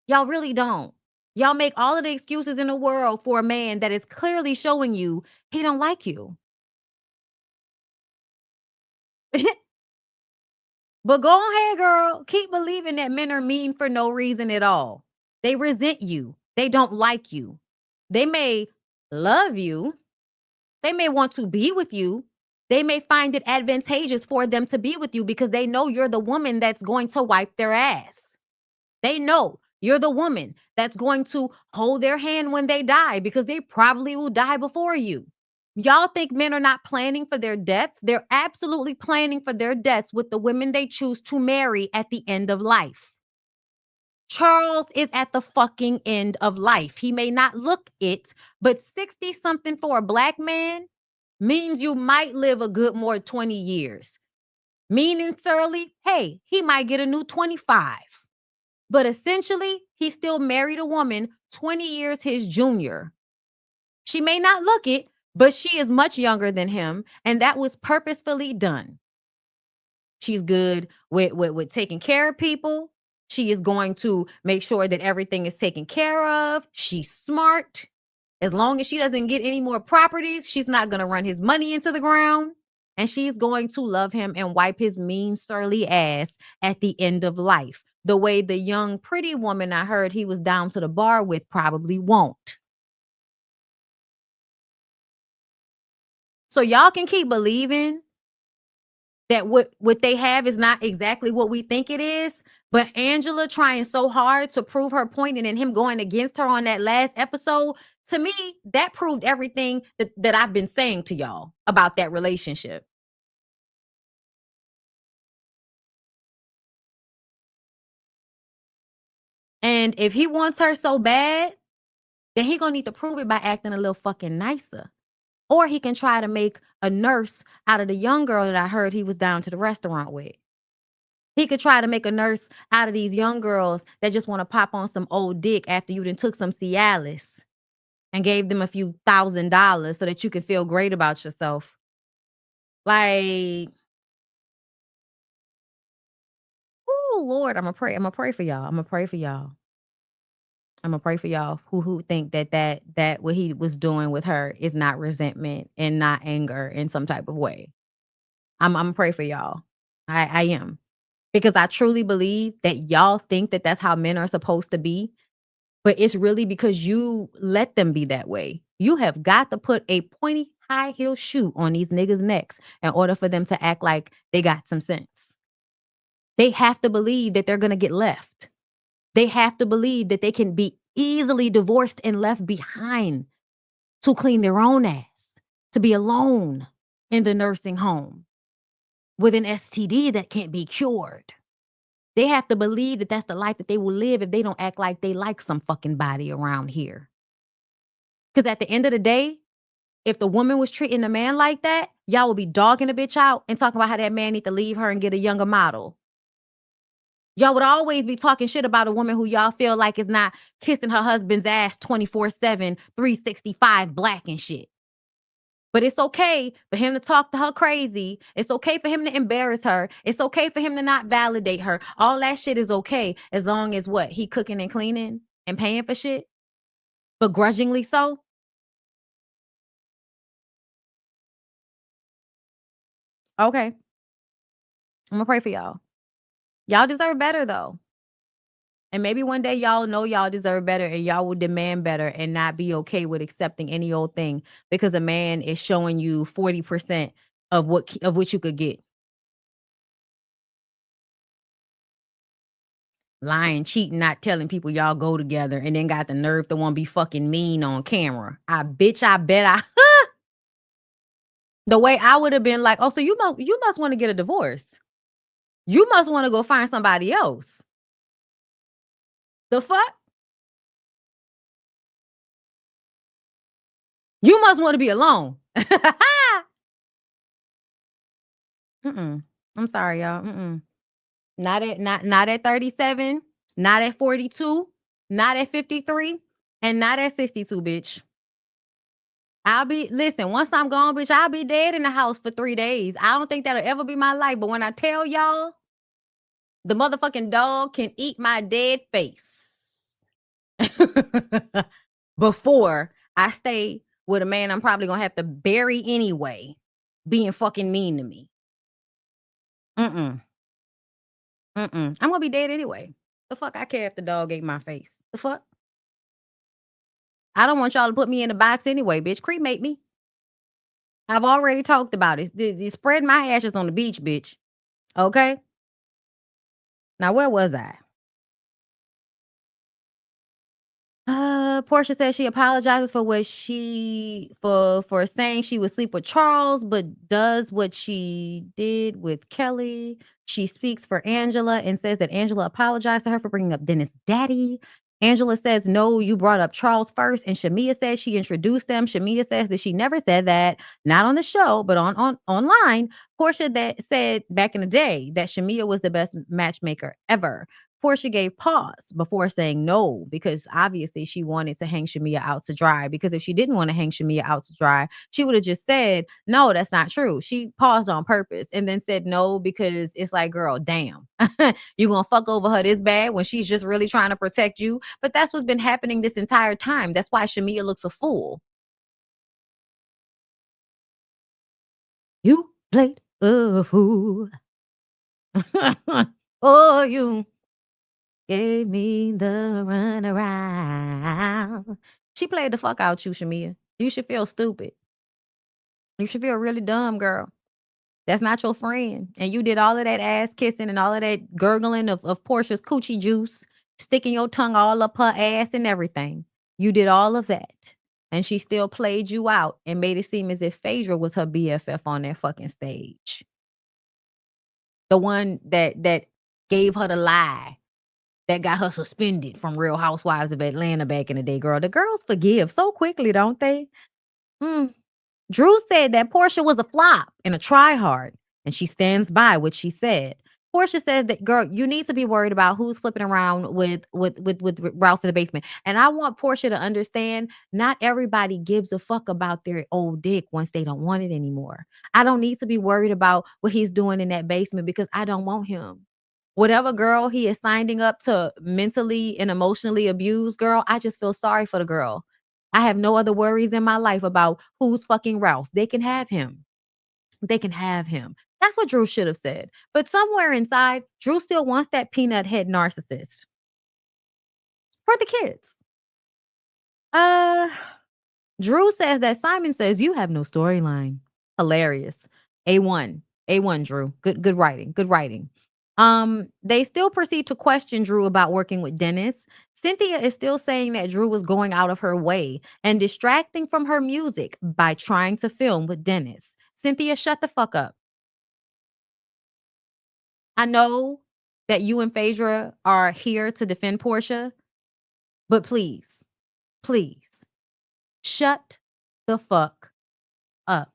S1: Y'all really don't. Y'all make all of the excuses in the world for a man that is clearly showing you he don't like you. But go ahead, girl. Keep believing that men are mean for no reason at all. They resent you. They don't like you. They may love you. They may want to be with you. They may find it advantageous for them to be with you because they know you're the woman that's going to wipe their ass. They know you're the woman that's going to hold their hand when they die because they probably will die before you. Y'all think men are not planning for their deaths? They're absolutely planning for their deaths with the women they choose to marry at the end of life. Charles is at the fucking end of life. He may not look it, but 60 something for a black man means you might live a good more 20 years. Meaning, Surly, hey, he might get a new 25. But essentially, he still married a woman 20 years his junior. She may not look it, but she is much younger than him, and that was purposefully done. She's good with taking care of people. She is going to make sure that everything is taken care of. She's smart. As long as she doesn't get any more properties, she's not going to run his money into the ground. And she's going to love him and wipe his mean, surly ass at the end of life. The way the young, pretty woman I heard he was down to the bar with probably won't. So y'all can keep believing that what they have is not exactly what we think it is. But Angela trying so hard to prove her point and then him going against her on that last episode, to me, that proved everything that I've been saying to y'all about that relationship. And if he wants her so bad, then he gonna need to prove it by acting a little fucking nicer. Or he can try to make a nurse out of the young girl that I heard he was down to the restaurant with. He could try to make a nurse out of these young girls that just want to pop on some old dick after you done took some Cialis and gave them a few $1,000 so that you can feel great about yourself. Like, oh Lord, I'm gonna pray. I'm gonna pray for y'all. I'm gonna pray for y'all. I'm gonna pray for y'all who think that what he was doing with her is not resentment and not anger in some type of way. I'm gonna pray for y'all. I am, because I truly believe that y'all think that that's how men are supposed to be, but it's really because you let them be that way. You have got to put a pointy high heel shoe on these niggas' necks in order for them to act like they got some sense. They have to believe that they're gonna get left. They have to believe that they can be easily divorced and left behind to clean their own ass, to be alone in the nursing home with an STD that can't be cured. They have to believe that that's the life that they will live if they don't act like they like some fucking body around here. Because at the end of the day, if the woman was treating the man like that, y'all would be dogging the bitch out and talking about how that man need to leave her and get a younger model. Y'all would always be talking shit about a woman who y'all feel like is not kissing her husband's ass 24/7, 365 black and shit. But it's okay for him to talk to her crazy. It's okay for him to embarrass her. It's okay for him to not validate her. All that shit is okay as long as what? He cooking and cleaning and paying for shit? Begrudgingly so? Okay. I'm gonna pray for y'all. Y'all deserve better though. And maybe one day y'all know y'all deserve better and y'all will demand better and not be okay with accepting any old thing because a man is showing you 40% of what you could get. Lying, cheating, not telling people y'all go together, and then got the nerve to want to be fucking mean on camera. I bet I the way I would have been like, "Oh, so you must want to get a divorce. You must want to go find somebody else." The fuck? You must want to be alone. Mm-mm. I'm sorry, y'all. Mm-mm. Not at 37, not at 42, not at 53, and not at 62, bitch. Listen, once I'm gone, bitch, I'll be dead in the house for 3 days. I don't think that'll ever be my life, but when I tell y'all, the motherfucking dog can eat my dead face before I stay with a man I'm probably gonna have to bury anyway, being fucking mean to me. Mm-mm. Mm-mm. I'm gonna be dead anyway. The fuck I care if the dog ate my face. The fuck? I don't want y'all to put me in a box anyway, bitch. Cremate me. I've already talked about it. You spread my ashes on the beach, bitch. Okay? Now, where was I? Portia says she apologizes for what she for saying she would sleep with Charles, but does what she did with Kelly. She speaks for Angela and says that Angela apologized to her for bringing up Dennis' daddy. Angela says, no, you brought up Charles first. And Shamia says she introduced them. Shamia says that she never said that, not on the show, but on online. Portia that said back in the day that Shamia was the best matchmaker ever. Portia gave pause before saying no, because obviously she wanted to hang Shamia out to dry. Because if she didn't want to hang Shamia out to dry, she would have just said, no, that's not true. She paused on purpose and then said no, because it's like, girl, damn, you gonna fuck over her this bad when she's just really trying to protect you. But that's what's been happening this entire time. That's why Shamia looks a fool. You played a fool. Oh, you gave me the runaround. She played the fuck out you, Shamia. You should feel stupid. You should feel really dumb, girl. That's not your friend. And you did all of that ass kissing and all of that gurgling of Portia's coochie juice, sticking your tongue all up her ass and everything. You did all of that. And she still played you out and made it seem as if Phaedra was her BFF on that fucking stage. The one that gave her the lie that got her suspended from Real Housewives of Atlanta back in the day, girl. The girls forgive so quickly, don't they? Mm. Drew said that Portia was a flop and a tryhard, and she stands by what she said. Portia says that, girl, you need to be worried about who's flipping around with Ralph in the basement. And I want Portia to understand not everybody gives a fuck about their old dick once they don't want it anymore. I don't need to be worried about what he's doing in that basement because I don't want him. Whatever girl he is signing up to mentally and emotionally abuse, girl, I just feel sorry for the girl. I have no other worries in my life about who's fucking Ralph. They can have him. They can have him. That's what Drew should have said. But somewhere inside, Drew still wants that peanut head narcissist for the kids. Uh, Drew says that Simon says you have no storyline. Hilarious. A1. A1, Drew. Good writing. Good writing. They still proceed to question Drew about working with Dennis. Cynthia is still saying that Drew was going out of her way and distracting from her music by trying to film with Dennis. Cynthia, shut the fuck up. I know that you and Phaedra are here to defend Portia, but please, please, shut the fuck up.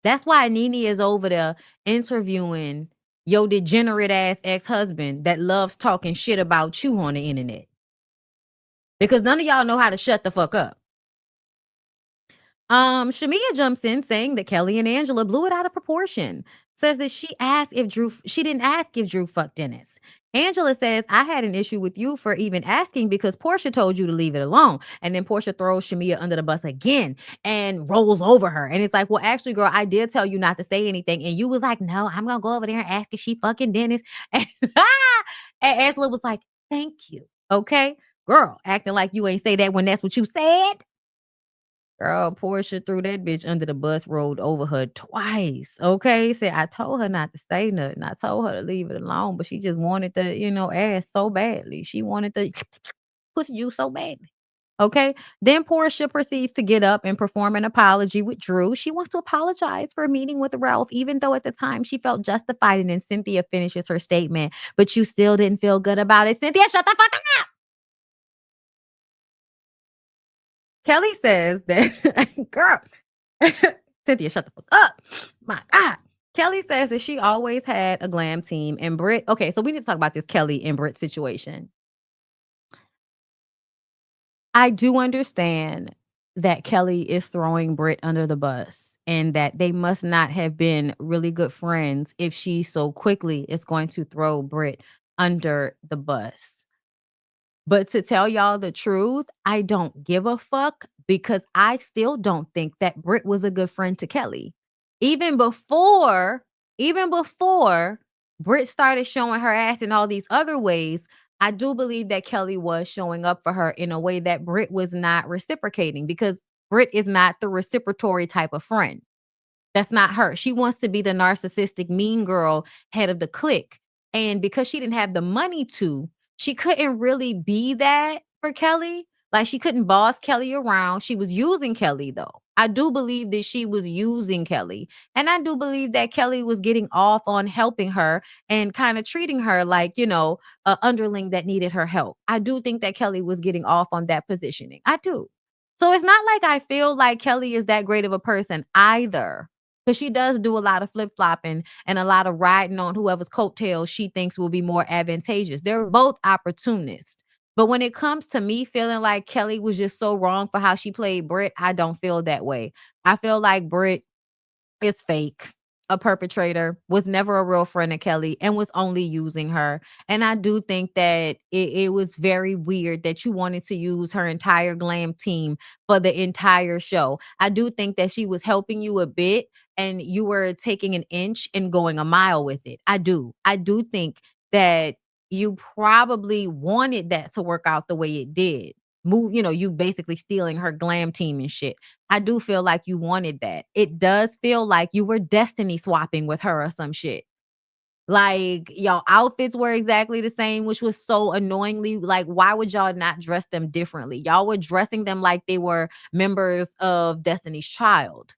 S1: That's why Nene is over there interviewing your degenerate ass ex-husband that loves talking shit about you on the internet. Because none of y'all know how to shut the fuck up. Shamia jumps in saying that Kelly and Angela blew it out of proportion. Says that she didn't ask if Drew fucked Dennis. Angela says, I had an issue with you for even asking because Portia told you to leave it alone. And then Portia throws Shamia under the bus again and rolls over her. And it's like, well, actually, girl, I did tell you not to say anything. And you was like, no, I'm going to go over there and ask if she fucking Dennis. And, and Angela was like, thank you. Okay. Girl, acting like you ain't say that when that's what you said. Girl, Portia threw that bitch under the bus, rolled over her twice. Okay. Said, I told her not to say nothing. I told her to leave it alone, but she just wanted the, ass so badly. She wanted the pussy juice so badly. Okay. Then Portia proceeds to get up and perform an apology with Drew. She wants to apologize for meeting with Ralph, even though at the time she felt justified. And then Cynthia finishes her statement, but you still didn't feel good about it. Cynthia, shut the fuck up. Kelly says that, girl, Cynthia, shut the fuck up. My God. Kelly says that she always had a glam team and Britt. Okay, so we need to talk about this Kelly and Britt situation. I do understand that Kelly is throwing Britt under the bus and that they must not have been really good friends if she so quickly is going to throw Britt under the bus. But to tell y'all the truth, I don't give a fuck because I still don't think that Britt was a good friend to Kelly. Even before, even before Britt started showing her ass in all these other ways, I do believe that Kelly was showing up for her in a way that Britt was not reciprocating because Britt is not the reciprocatory type of friend. That's not her. She wants to be the narcissistic mean girl head of the clique. And because she didn't have the money to, she couldn't really be that for Kelly. Like she couldn't boss Kelly around. She was using Kelly though. I do believe that she was using Kelly. And I do believe that Kelly was getting off on helping her and kind of treating her like, a underling that needed her help. I do think that Kelly was getting off on that positioning. I do. So it's not like I feel like Kelly is that great of a person either. Because she does do a lot of flip flopping and a lot of riding on whoever's coattails she thinks will be more advantageous. They're both opportunists. But when it comes to me feeling like Kelly was just so wrong for how she played Britt, I don't feel that way. I feel like Britt is fake. A perpetrator, was never a real friend of Kelly and was only using her. And I do think that it was very weird that you wanted to use her entire glam team for the entire show. I do think that she was helping you a bit and you were taking an inch and going a mile with it. I do. I do think that you probably wanted that to work out the way it did. you basically stealing her glam team and shit. I do feel like you wanted that. It does feel like you were destiny swapping with her or some shit. Like, y'all outfits were exactly the same, which was so annoyingly like, why would y'all not dress them differently? Y'all were dressing them like they were members of Destiny's Child.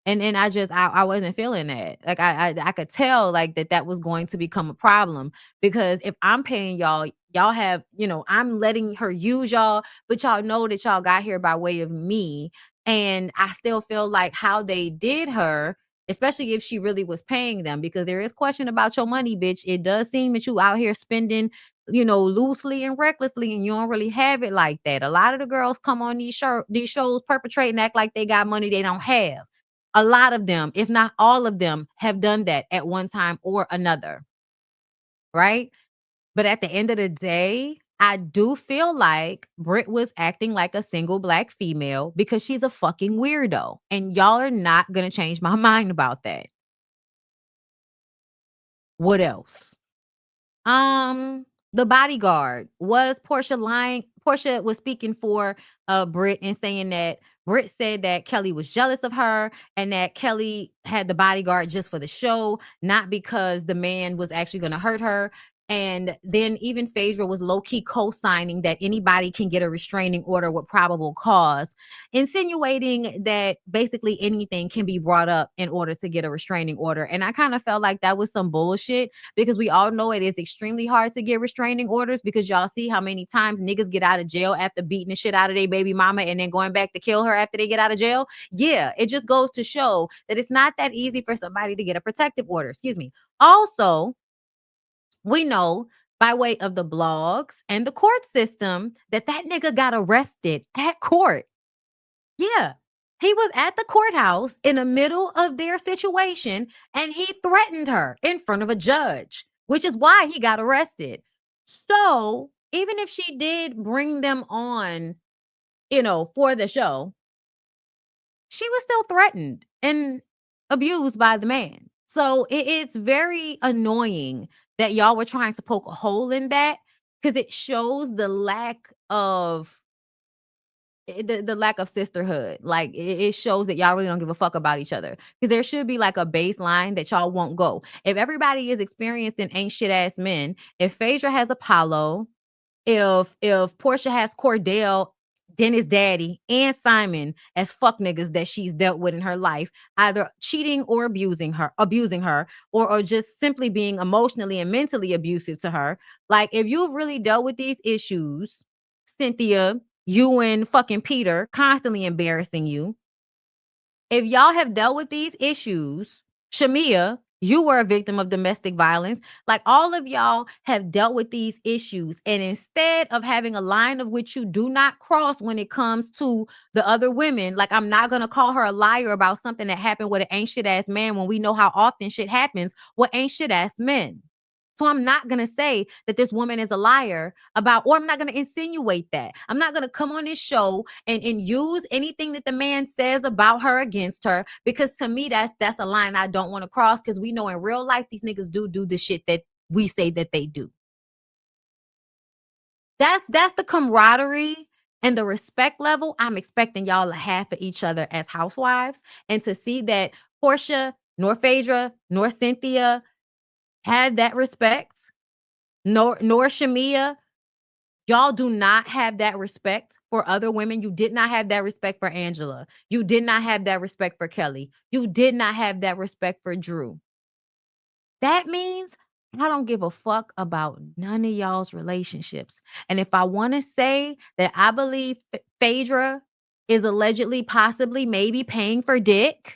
S1: And I wasn't feeling that. Like I could tell like that was going to become a problem because if I'm paying y'all have, I'm letting her use y'all, but y'all know that y'all got here by way of me. And I still feel like how they did her, especially if she really was paying them, because there is question about your money, bitch. It does seem that you out here spending, loosely and recklessly, and you don't really have it like that. A lot of the girls come on these shows perpetrate and act like they got money they don't have. A lot of them, if not all of them, have done that at one time or another, right? But at the end of the day, I do feel like Brit was acting like a single black female because she's a fucking weirdo. And y'all are not going to change my mind about that. What else? The bodyguard. Was Portia lying? Portia was speaking for Britt and saying that Britt said that Kelly was jealous of her and that Kelly had the bodyguard just for the show, not because the man was actually going to hurt her. And then even Phaedra was low-key co-signing that anybody can get a restraining order with probable cause, insinuating that basically anything can be brought up in order to get a restraining order. And I kind of felt like that was some bullshit because we all know it is extremely hard to get restraining orders because y'all see how many times niggas get out of jail after beating the shit out of their baby mama and then going back to kill her after they get out of jail. Yeah, it just goes to show that it's not that easy for somebody to get a protective order. Excuse me. Also, we know by way of the blogs and the court system that nigga got arrested at court. Yeah. He was at the courthouse in the middle of their situation and he threatened her in front of a judge, which is why he got arrested. So, even if she did bring them on, for the show, she was still threatened and abused by the man. So, it's very annoying that y'all were trying to poke a hole in that because it shows the lack of the lack of sisterhood. Like it shows that y'all really don't give a fuck about each other. Because there should be like a baseline that y'all won't go. If everybody is experiencing ain't shit ass men, if Phaedra has Apollo, if Portia has Cordell, Dennis Daddy, and Simon as fuck niggas that she's dealt with in her life, either cheating or abusing her, or just simply being emotionally and mentally abusive to her. Like, if you've really dealt with these issues, Cynthia, you and fucking Peter constantly embarrassing you, if y'all have dealt with these issues, Shamia, you were a victim of domestic violence. Like, all of y'all have dealt with these issues. And instead of having a line of which you do not cross when it comes to the other women, like, I'm not going to call her a liar about something that happened with an ain't shit ass man when we know how often shit happens with ain't shit ass men. So I'm not going to say that this woman is a liar about, or I'm not going to insinuate that. I'm not going to come on this show and use anything that the man says about her against her, because to me, that's a line I don't want to cross, because we know in real life, these niggas do the shit that we say that they do. That's the camaraderie and the respect level I'm expecting y'all to have for each other as housewives, and to see that Portia, nor Phaedra, nor Cynthia had that respect, nor Shamia. Y'all do not have that respect for other women. You did not have that respect for Angela. You did not have that respect for Kelly. You did not have that respect for Drew. That means I don't give a fuck about none of y'all's relationships. And if I want to say that I believe Phaedra is allegedly, possibly, maybe paying for dick,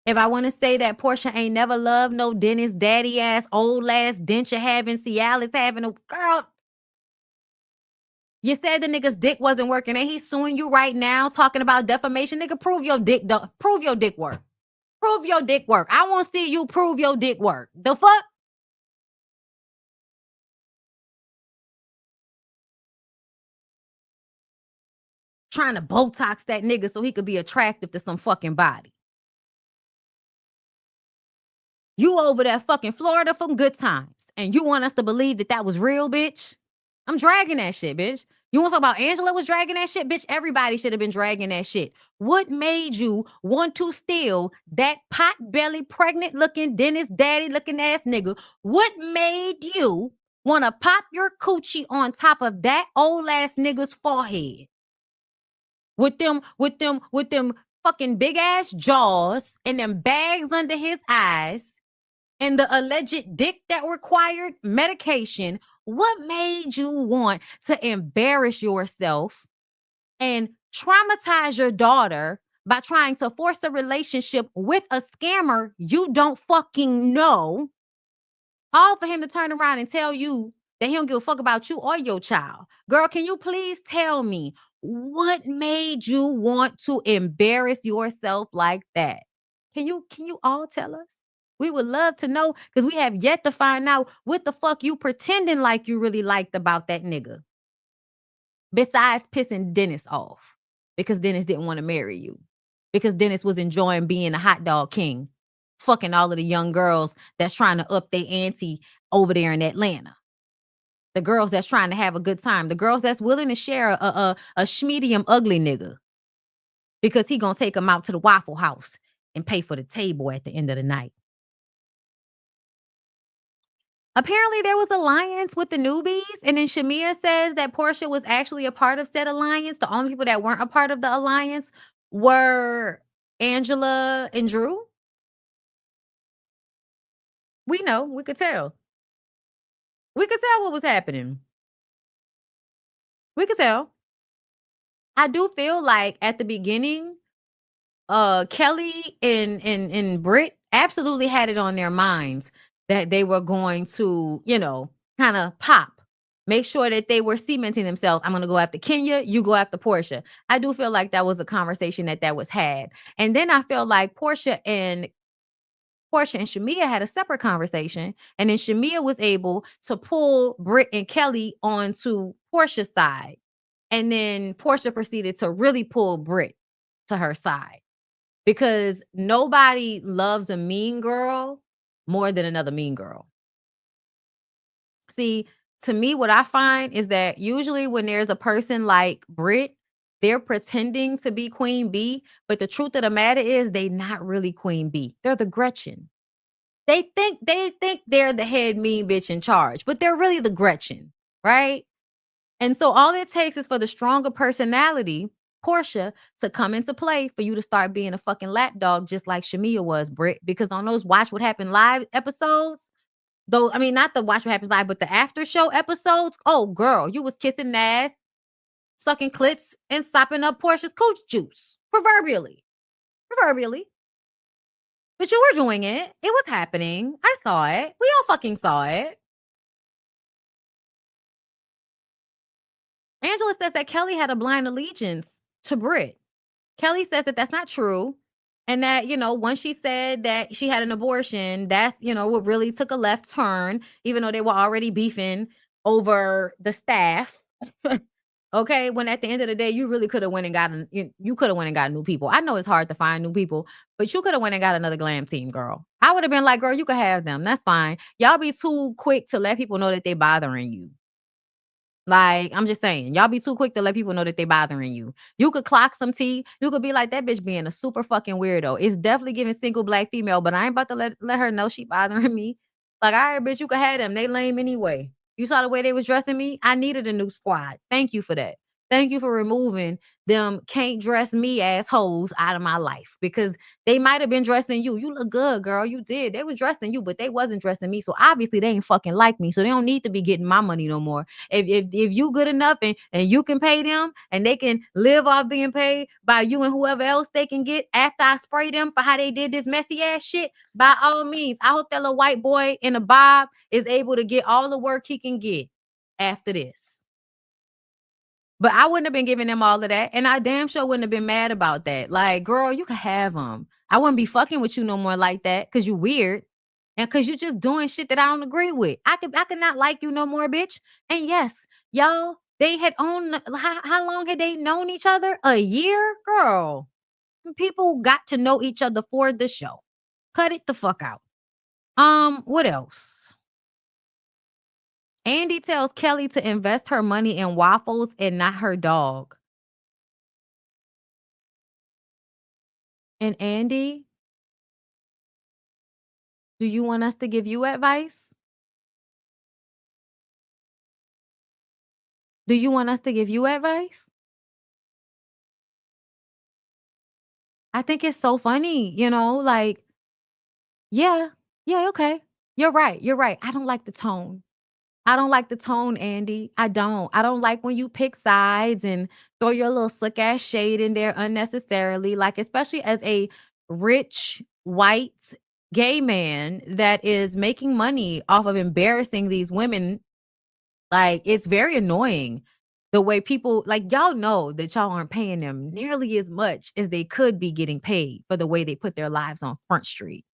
S1: if I want to say that Portia ain't never loved no Dennis daddy ass, old ass denture having, Cialis having, a girl, you said the nigga's dick wasn't working, and he's suing you right now talking about defamation. Nigga, prove your dick work. Prove your dick work. I want to see you prove your dick work. The fuck? Trying to Botox that nigga so he could be attractive to some fucking body. You over there fucking Florida from Good Times, and you want us to believe that was real, bitch? I'm dragging that shit, bitch. You want to talk about Angela was dragging that shit? Bitch, everybody should have been dragging that shit. What made you want to steal that pot belly, pregnant looking, dentist daddy looking ass nigga? What made you want to pop your coochie on top of that old ass nigga's forehead? With them fucking big ass jaws and them bags under his eyes and the alleged dick that required medication, what made you want to embarrass yourself and traumatize your daughter by trying to force a relationship with a scammer you don't fucking know, all for him to turn around and tell you that he don't give a fuck about you or your child? Girl, can you please tell me what made you want to embarrass yourself like that? Can you all tell us? We would love to know because we have yet to find out what the fuck you pretending like you really liked about that nigga. Besides pissing Dennis off because Dennis didn't want to marry you. Because Dennis was enjoying being a hot dog king, fucking all of the young girls that's trying to up their ante over there in Atlanta. The girls that's trying to have a good time. The girls that's willing to share a schmedium ugly nigga because he gonna take them out to the Waffle House and pay for the table at the end of the night. Apparently, there was alliance with the newbies, and then Shamia says that Portia was actually a part of said alliance. The only people that weren't a part of the alliance were Angela and Drew. We know, we could tell. We could tell what was happening. We could tell. I do feel like at the beginning, Kelly and Britt absolutely had it on their minds that they were going to, kind of pop. Make sure that they were cementing themselves. I'm going to go after Kenya. You go after Portia. I do feel like that was a conversation that was had. And then I feel like Portia and Shamia had a separate conversation. And then Shamia was able to pull Britt and Kelly onto Portia's side. And then Portia proceeded to really pull Britt to her side because nobody loves a mean girl more than another mean girl. See, to me, what I find is that usually when there's a person like Britt, they're pretending to be Queen B, but the truth of the matter is they not really Queen B. They're the Gretchen. They think they're the head mean bitch in charge, but they're really the Gretchen, right? And so all it takes is for the stronger personality, Portia, to come into play for you to start being a fucking lapdog just like Shamia was, Britt. Because on those Watch What Happened Live episodes, though, I mean, not the Watch What Happens Live, but the after show episodes, oh, girl, you was kissing ass, sucking clits, and sopping up Portia's cooch juice, proverbially. Proverbially. But you were doing it. It was happening. I saw it. We all fucking saw it. Angela says that Kelly had a blind allegiance to Britt. Kelly says that that's not true. And that, once she said that she had an abortion, that's, what really took a left turn, even though they were already beefing over the staff. Okay. When at the end of the day, you really could have went and gotten, you could have went and got new people. I know it's hard to find new people, but you could have went and got another glam team, girl. I would have been like, girl, you could have them. That's fine. Y'all be too quick to let people know that they bothering you. Like, I'm just saying, y'all be too quick to let people know that they bothering you. You could clock some tea. You could be like, that bitch being a super fucking weirdo. It's definitely giving single black female, but I ain't about to let her know she bothering me. Like, all right, bitch, you could have them. They lame anyway. You saw the way they was dressing me? I needed a new squad. Thank you for that. Thank you for removing them can't dress me assholes out of my life because they might have been dressing you. You look good, girl. You did. They was dressing you, but they wasn't dressing me. So obviously they ain't fucking like me. So they don't need to be getting my money no more. If you good enough and you can pay them and they can live off being paid by you and whoever else they can get after I spray them for how they did this messy ass shit, by all means, I hope that little white boy in a bob is able to get all the work he can get after this. But I wouldn't have been giving them all of that. And I damn sure wouldn't have been mad about that. Like, girl, you can have them. I wouldn't be fucking with you no more like that because you weird. And because you just doing shit that I don't agree with. I could not like you no more, bitch. And yes, y'all, they had owned, how long had they known each other? A year? Girl. People got to know each other for the show. Cut it the fuck out. What else? Andy tells Kelly to invest her money in waffles and not her dog. And Andy, do you want us to give you advice? Do you want us to give you advice? I think it's so funny, like, yeah, yeah, okay. You're right. You're right. I don't like the tone. I don't like the tone, Andy. I don't. I don't like when you pick sides and throw your little slick ass shade in there unnecessarily. Like, especially as a rich, white, gay man that is making money off of embarrassing these women. Like, it's very annoying the way people, like, y'all know that y'all aren't paying them nearly as much as they could be getting paid for the way they put their lives on Front Street.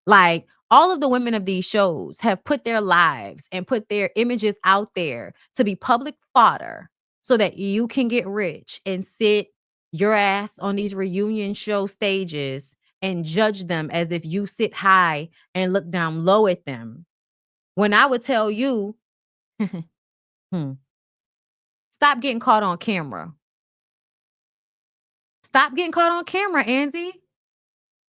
S1: Like, all of the women of these shows have put their lives and put their images out there to be public fodder so that you can get rich and sit your ass on these reunion show stages and judge them as if you sit high and look down low at them. When I would tell you, hmm, stop getting caught on camera. Stop getting caught on camera, Angie.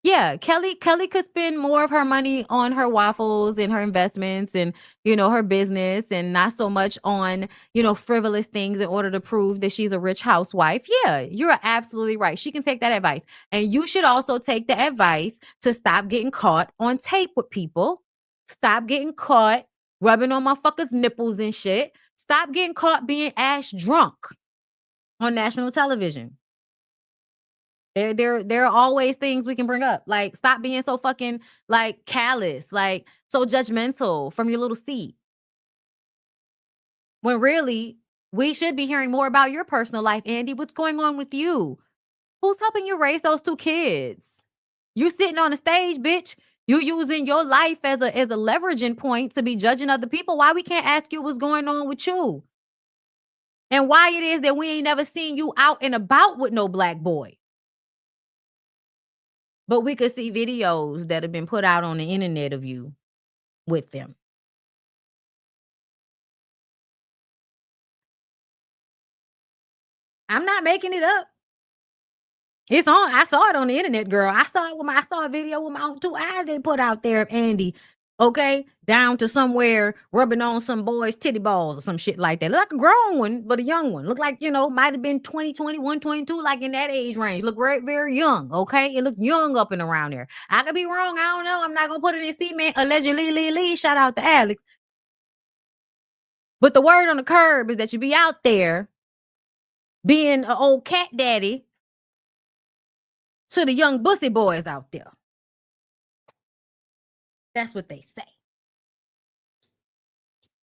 S1: Yeah, Kelly could spend more of her money on her waffles and her investments and, her business and not so much on, frivolous things in order to prove that she's a rich housewife. Yeah, you're absolutely right. She can take that advice. And you should also take the advice to stop getting caught on tape with people. Stop getting caught rubbing on motherfuckers' nipples and shit. Stop getting caught being ass drunk on national television. There are always things we can bring up. Like, stop being so fucking, like, callous, like, so judgmental from your little seat. When really, we should be hearing more about your personal life, Andy. What's going on with you? Who's helping you raise those 2 kids? You sitting on the stage, bitch. You using your life as a leveraging point to be judging other people. Why we can't ask you what's going on with you? And why it is that we ain't never seen you out and about with no black boy. But we could see videos that have been put out on the internet of you with them. I'm not making it up. It's on. I saw it on the internet, girl. I saw a video with my own 2 eyes they put out there of Andy. Okay, down to somewhere rubbing on some boy's titty balls or some shit like that. Look like a grown one, but a young one. Look like, might have been 20, 21, 22, like in that age range. Look very, very young. Okay, it looked young up and around there. I could be wrong. I don't know. I'm not gonna put it in cement. Allegedly, Lee. Shout out to Alex. But the word on the curb is that you be out there being an old cat daddy to the young bussy boys out there. That's what they say.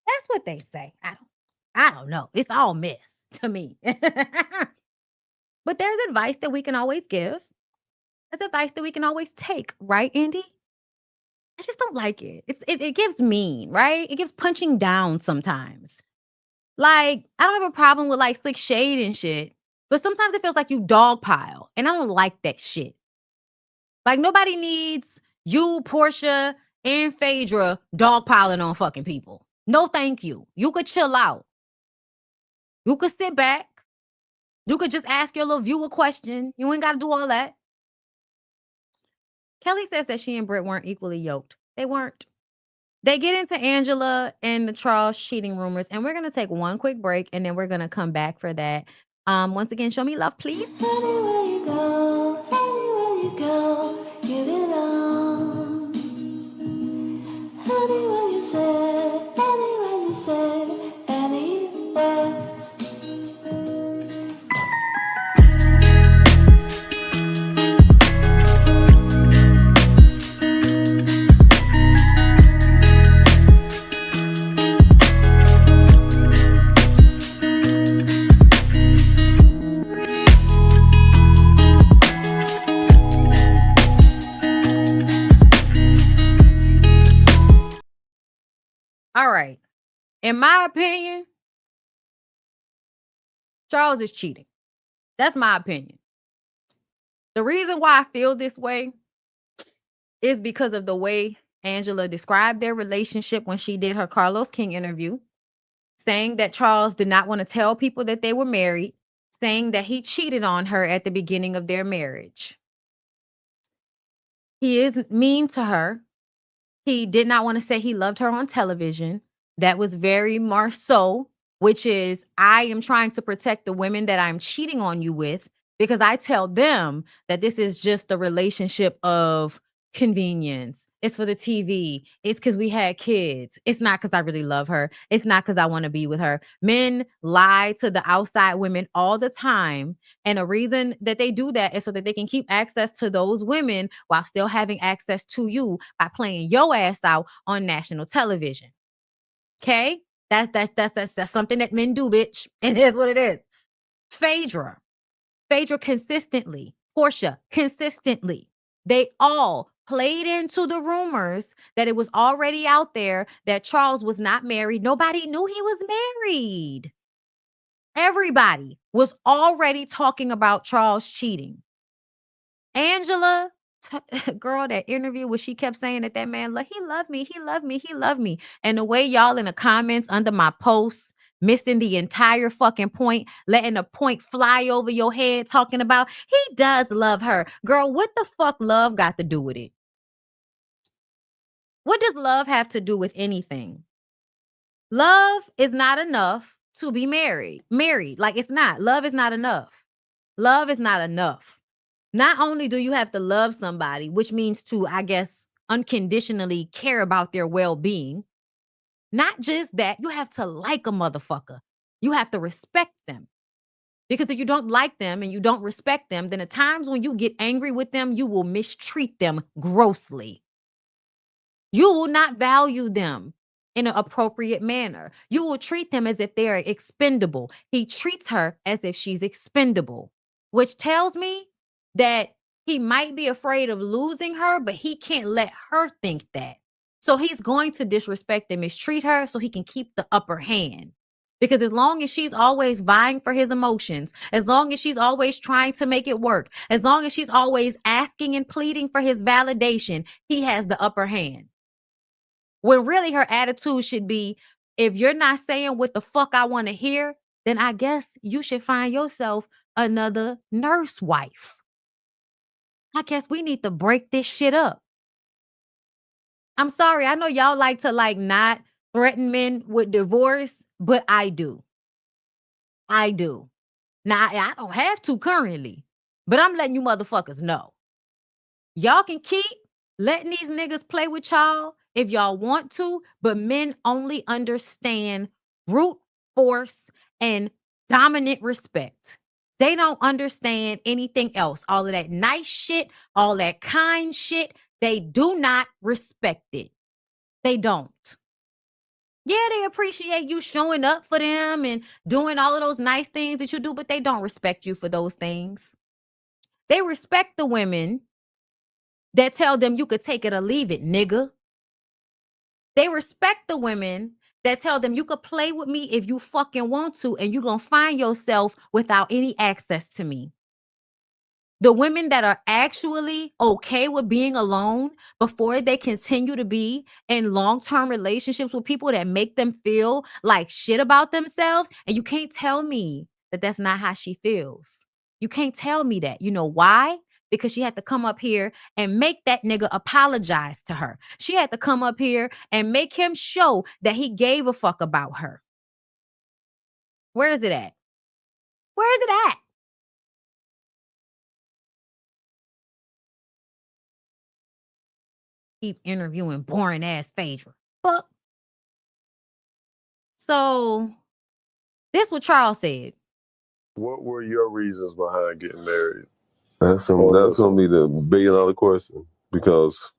S1: That's what they say. I don't know. It's all mess to me. But there's advice that we can always give. There's advice that we can always take, right, Andy? I just don't like it. It gives mean, right? It gives punching down sometimes. Like, I don't have a problem with like slick shade and shit, but sometimes it feels like you dogpile, and I don't like that shit. Like, nobody needs you, Portia, and Phaedra dogpiling on fucking people. No, thank you. You could chill out. You could sit back. You could just ask your little viewer question. You ain't got to do all that. Kelly says that she and Britt weren't equally yoked. They weren't. They get into Angela and the Charles cheating rumors, and we're gonna take one quick break, and then we're gonna come back for that. Once again, show me love, please.
S2: Anywhere you go, give it all. Anywhere you say, anywhere.
S1: All right. In my opinion, Charles is cheating. That's my opinion. The reason why I feel this way is because of the way Angela described their relationship when she did her Carlos King interview. saying that Charles did not want to tell people that they were married, saying that he cheated on her at the beginning of their marriage. He is mean to her. He did not want to say he loved her on television. That was very Marceau, which is, I am trying to protect the women that I'm cheating on you with, because I tell them that this is just a relationship of convenience. It's for the TV. It's because we had kids. It's not because I really love her. It's not because I want to be with her. Men lie to the outside women all the time. And a reason that they do that is so that they can keep access to those women while still having access to you by playing your ass out on national television. Okay? That's something that men do, bitch. It is what it is. Phaedra consistently, Portia consistently. They all played into the rumors that it was already out there that Charles was not married. Nobody knew he was married. Everybody was already talking about Charles cheating. Angela, girl, that interview where she kept saying that man, like, he loved me, he loved me, he loved me. And the way y'all in the comments under my posts, missing the entire fucking point, letting the point fly over your head, talking about he does love her. Girl, what the fuck love got to do with it? What does love have to do with anything? Love is not enough to be married. Like, it's not. Love is not enough. Love is not enough. Not only do you have to love somebody, which means to, I guess, unconditionally care about their well-being, not just that, you have to like a motherfucker. You have to respect them. Because if you don't like them and you don't respect them, then at times when you get angry with them, you will mistreat them grossly. You will not value them in an appropriate manner. You will treat them as if they are expendable. He treats her as if she's expendable, which tells me that he might be afraid of losing her, but he can't let her think that. So he's going to disrespect and mistreat her so he can keep the upper hand. Because as long as she's always vying for his emotions, as long as she's always trying to make it work, as long as she's always asking and pleading for his validation, he has the upper hand. When really her attitude should be, if you're not saying what the fuck I want to hear, then I guess you should find yourself another nurse wife. I guess we need to break this shit up. I'm sorry. I know y'all like to not threaten men with divorce, but I do. I do. Now, I don't have to currently, but I'm letting you motherfuckers know. Y'all can keep letting these niggas play with y'all if y'all want to, but men only understand brute force and dominant respect. They don't understand anything else. All of that nice shit, all that kind shit, they do not respect it. They don't. Yeah, they appreciate you showing up for them and doing all of those nice things that you do, but they don't respect you for those things. They respect the women that tell them you could take it or leave it, nigga. They respect the women that tell them you could play with me if you fucking want to, and you're going to find yourself without any access to me. The women that are actually okay with being alone before they continue to be in long-term relationships with people that make them feel like shit about themselves. And you can't tell me that that's not how she feels. You can't tell me that. You know why? Because she had to come up here and make that nigga apologize to her. She had to come up here and make him show that he gave a fuck about her. Where is it at? Where is it at? Keep interviewing boring ass Phaedra. Fuck. So this what Charles said.
S3: What were your reasons behind getting married?
S4: That's gonna be the $1 billion question, because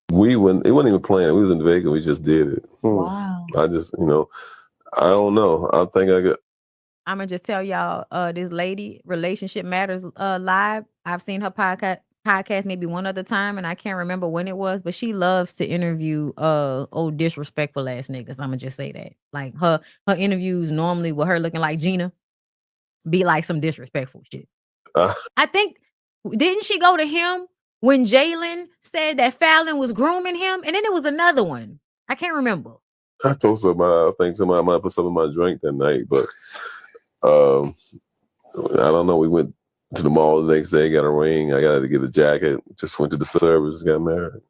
S4: it wasn't even planned. We was in Vegas, we just did it.
S1: Wow.
S4: I just, I don't know. I think
S1: I'm gonna just tell y'all, this lady, Relationship Matters Live. I've seen her podcast maybe one other time, and I can't remember when it was, but she loves to interview old disrespectful ass niggas. I'm gonna just say that. Like her interviews normally with her looking like Gina be like some disrespectful shit. I think, didn't she go to him when Jalen said that Fallon was grooming him? And then it was another one. I can't remember.
S4: I told somebody, I think somebody might put something in my drink that night, but I don't know. We went to the mall the next day, got a ring. I got to get a jacket. Just went to the service, got married.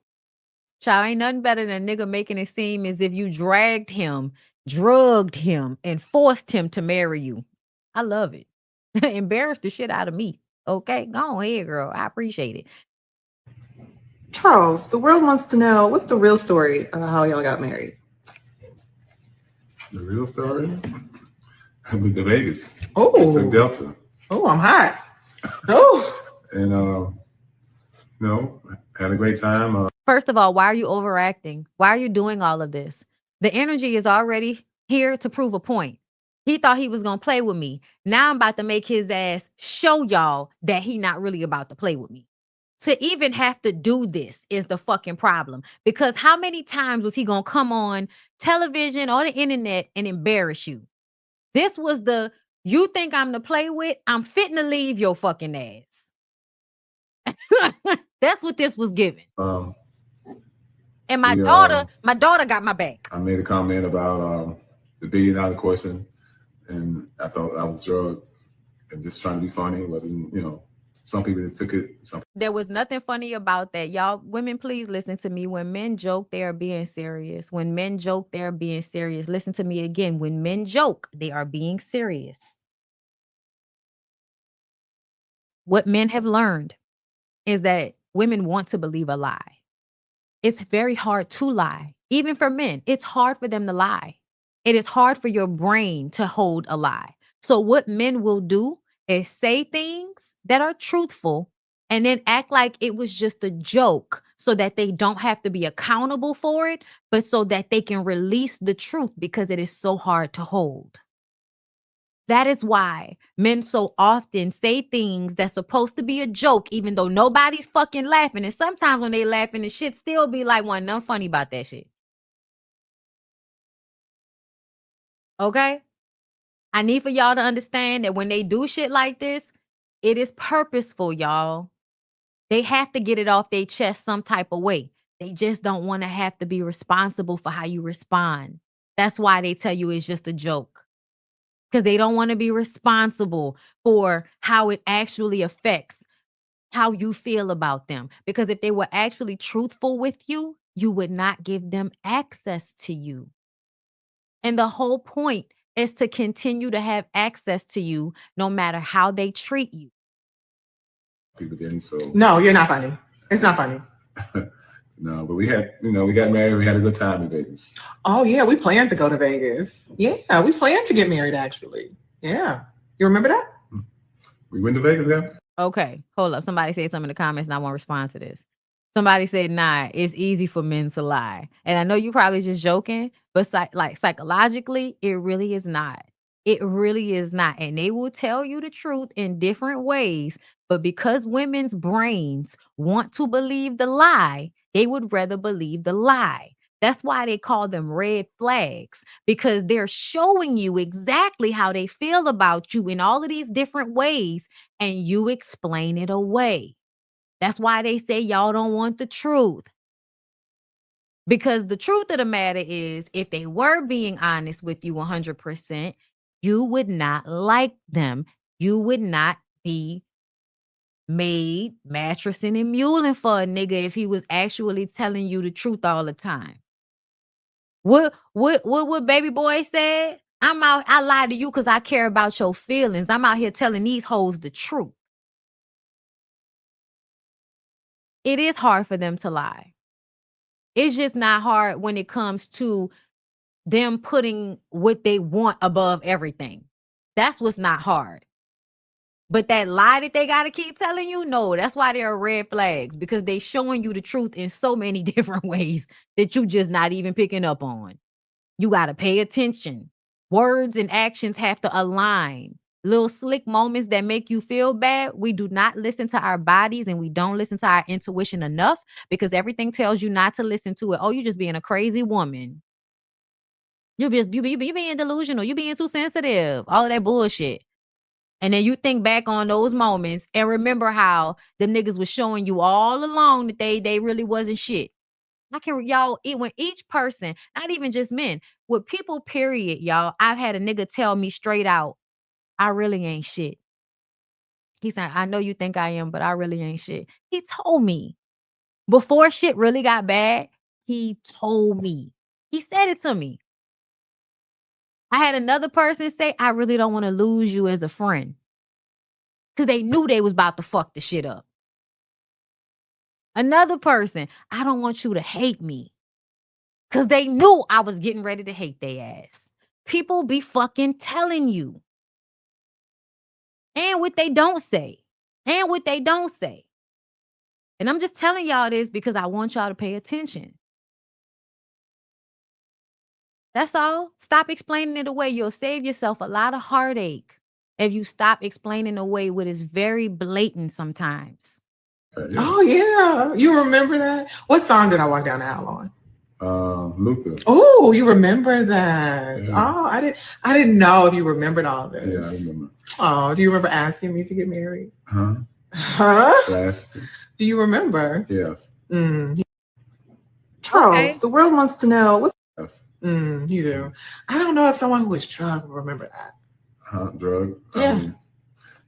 S1: Child, ain't nothing better than a nigga making it seem as if you dragged him, drugged him, and forced him to marry you. I love it. Embarrassed the shit out of me. Okay, go ahead, girl. I appreciate it.
S5: Charles, the world wants to know, what's the real story of how y'all got married?
S6: The real story? With the Vegas.
S5: Oh.
S6: Took Delta.
S5: Oh, I'm hot. Oh.
S6: And, had a great time.
S1: First of all, why are you overacting? Why are you doing all of this? The energy is already here to prove a point. He thought he was going to play with me. Now I'm about to make his ass show y'all that he not really about to play with me. To even have to do this is the fucking problem. Because how many times was he going to come on television or the internet and embarrass you? This was the, you think I'm to play with? I'm fitting to leave your fucking ass. That's what this was given. And my daughter got my back.
S6: I made a comment about the $1 billion question, and I thought I was drugged and just trying to be funny. It wasn't, some people took it.
S1: There was nothing funny about that. Y'all, women, please listen to me. When men joke, they are being serious. When men joke, they're being serious. Listen to me again. When men joke, they are being serious. What men have learned is that women want to believe a lie. It's very hard to lie. Even for men, it's hard for them to lie. It is hard for your brain to hold a lie. So what men will do is say things that are truthful and then act like it was just a joke so that they don't have to be accountable for it, but so that they can release the truth because it is so hard to hold. That is why men so often say things that's supposed to be a joke, even though nobody's fucking laughing. And sometimes when they laughing, the shit still be like, wasn't nothing funny about that shit. Okay? I need for y'all to understand that when they do shit like this, it is purposeful, y'all. They have to get it off their chest some type of way. They just don't want to have to be responsible for how you respond. That's why they tell you it's just a joke. Because they don't want to be responsible for how it actually affects how you feel about them. Because if they were actually truthful with you, you would not give them access to you. And the whole point is to continue to have access to you no matter how they treat you.
S6: People didn't, so.
S5: No, you're not funny. It's not funny.
S6: No, but we had, we got married. We had a good time in Vegas.
S5: Oh, yeah. We planned to go to Vegas. Yeah, we planned to get married, actually. Yeah. You remember that?
S6: We went to Vegas, yeah.
S1: Okay, hold up. Somebody said something in the comments and I want to respond to this. Somebody said, nah, it's easy for men to lie. And I know you probably just joking, but psychologically, it really is not. It really is not. And they will tell you the truth in different ways. But because women's brains want to believe the lie, they would rather believe the lie. That's why they call them red flags, because they're showing you exactly how they feel about you in all of these different ways, and you explain it away. That's why they say y'all don't want the truth. Because the truth of the matter is, if they were being honest with you 100%, you would not like them. You would not be made mattressing and muling for a nigga if he was actually telling you the truth all the time. What baby boy said? I lied to you because I care about your feelings. I'm out here telling these hoes the truth. It is hard for them to lie. It's just not hard when it comes to them putting what they want above everything. That's what's not hard. But that lie that they got to keep telling you, no, that's why they're red flags, because they showing you the truth in so many different ways that you just not even picking up on. You got to pay attention. Words and actions have to align. Little slick moments that make you feel bad. We do not listen to our bodies and we don't listen to our intuition enough because everything tells you not to listen to it. Oh, you're just being a crazy woman. You being delusional. You being too sensitive. All of that bullshit. And then you think back on those moments and remember how them niggas was showing you all along that they really wasn't shit. When each person, not even just men, with people, period, y'all, I've had a nigga tell me straight out, I really ain't shit. He said, I know you think I am, but I really ain't shit. He told me. Before shit really got bad, he told me. He said it to me. I had another person say, I really don't want to lose you as a friend. Because they knew they was about to fuck the shit up. Another person, I don't want you to hate me. Because they knew I was getting ready to hate their ass. People be fucking telling you. And what they don't say. And what they don't say. And I'm just telling y'all this because I want y'all to pay attention. That's all. Stop explaining it away. You'll save yourself a lot of heartache if you stop explaining away what is very blatant sometimes.
S6: Yeah.
S5: Oh, yeah. You remember that? What song did I walk down the aisle on?
S6: Luther.
S5: Oh, you remember that?
S6: Yeah.
S5: Oh, I didn't know if you remembered all this.
S6: Yeah, I remember.
S5: Oh, do you remember asking me to get married?
S6: Huh? Last.
S5: Do you remember?
S6: Yes.
S5: Charles,
S1: Okay.
S5: the world wants to know what's.
S6: Yes.
S5: You do. I don't know if someone who was drunk will remember that.
S6: Drug?
S5: Yeah.
S6: I mean,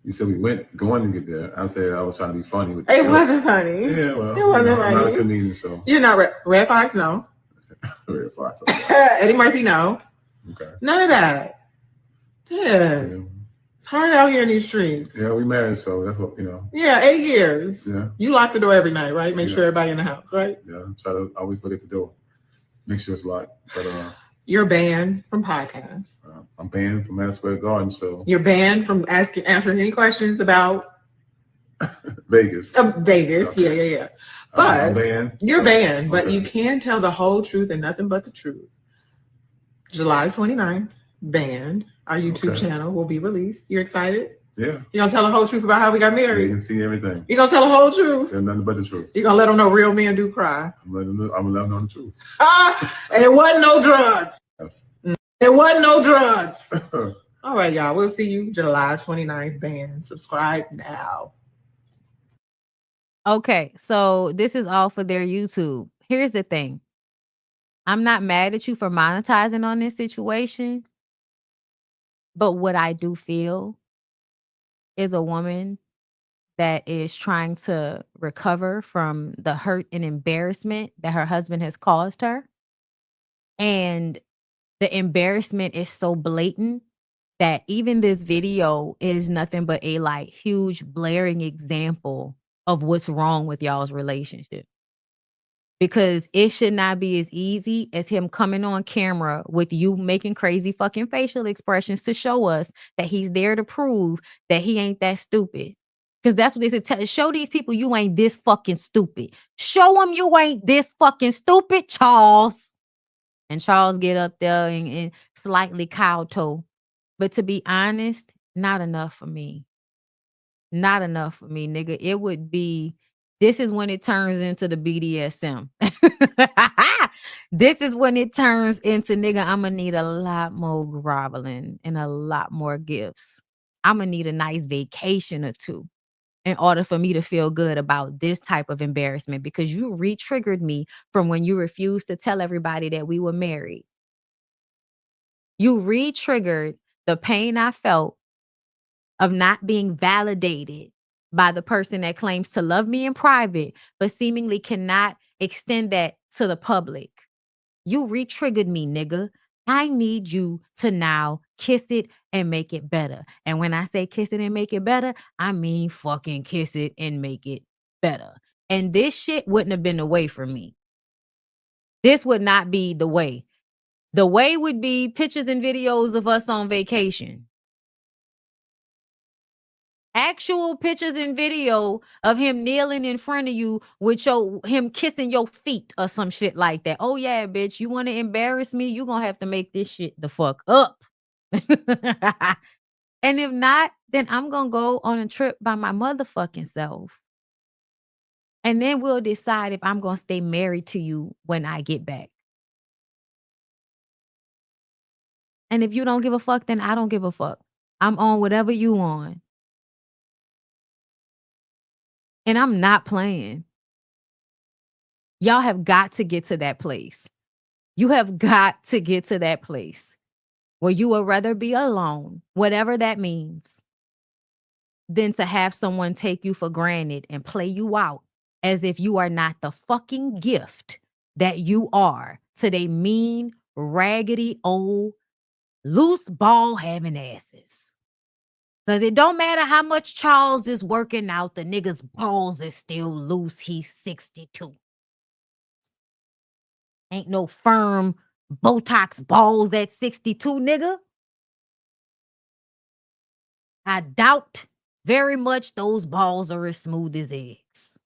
S6: you said we went going to get there. I said I was trying to be funny with
S5: It wasn't funny.
S6: Yeah, well,
S5: it wasn't funny.
S6: I'm not a comedian, so.
S5: You're not Red Fox, no.
S6: Red Fox. Okay.
S5: Eddie Murphy, no.
S6: Okay.
S5: None of that. Yeah. It's hard out here in these streets.
S6: Yeah, we married, so that's what,
S5: Yeah, 8 years.
S6: Yeah.
S5: You lock the door every night, right? Make sure everybody in the house, right?
S6: Yeah, try to always look at the door. Make sure it's locked. But
S5: you're banned from podcasts.
S6: I'm banned from Madison Square Garden, so.
S5: You're banned from answering any questions about
S6: Vegas.
S5: Vegas,
S6: okay.
S5: Yeah. But
S6: banned.
S5: You're banned, but
S6: okay.
S5: You can tell the whole truth and nothing but the truth. July 29th, banned. Our YouTube channel will be released. You excited?
S6: Yeah.
S5: You gonna tell the whole truth about how we got married?
S6: You can see everything.
S5: You gonna tell the whole truth?
S6: And nothing but the truth.
S5: You gonna let them know real men do cry?
S6: I'm gonna let them know the truth.
S5: And it wasn't no drugs.
S6: Yes.
S5: It wasn't no drugs. All right, y'all. We'll see you July 29th, banned. Subscribe now.
S1: Okay, so this is all for their YouTube. Here's the thing. I'm not mad at you for monetizing on this situation. But what I do feel is a woman that is trying to recover from the hurt and embarrassment that her husband has caused her. And the embarrassment is so blatant that even this video is nothing but a huge blaring example of what's wrong with y'all's relationship. Because it should not be as easy as him coming on camera with you making crazy fucking facial expressions to show us that he's there to prove that he ain't that stupid. Because that's what they said. Show these people you ain't this fucking stupid. Show them you ain't this fucking stupid, Charles. And Charles get up there and slightly kowtow. But to be honest, not enough for me. Not enough for me, nigga. It would be, this is when it turns into the BDSM. This is when it turns into, nigga, I'm going to need a lot more groveling and a lot more gifts. I'm going to need a nice vacation or two in order for me to feel good about this type of embarrassment, because you re-triggered me from when you refused to tell everybody that we were married. You re-triggered the pain I felt of not being validated by the person that claims to love me in private, but seemingly cannot extend that to the public. You re-triggered me, nigga. I need you to now kiss it and make it better. And when I say kiss it and make it better, I mean fucking kiss it and make it better. And this shit wouldn't have been the way for me. This would not be the way. The way would be pictures and videos of us on vacation. Actual pictures and video of him kneeling in front of you with him kissing your feet or some shit like that. Oh yeah, bitch, you want to embarrass me? You gonna have to make this shit the fuck up. And if not, then I'm gonna go on a trip by my motherfucking self. And then we'll decide if I'm gonna stay married to you when I get back. And if you don't give a fuck, then I don't give a fuck. I'm on whatever you on. And I'm not playing. Y'all have got to get to that place. You have got to get to that place where you would rather be alone, whatever that means, than to have someone take you for granted and play you out as if you are not the fucking gift that you are to they mean, raggedy, old, loose ball having asses. Because it don't matter how much Charles is working out, the nigga's balls is still loose. He's 62. Ain't no firm Botox balls at 62, nigga. I doubt very much those balls are as smooth as eggs.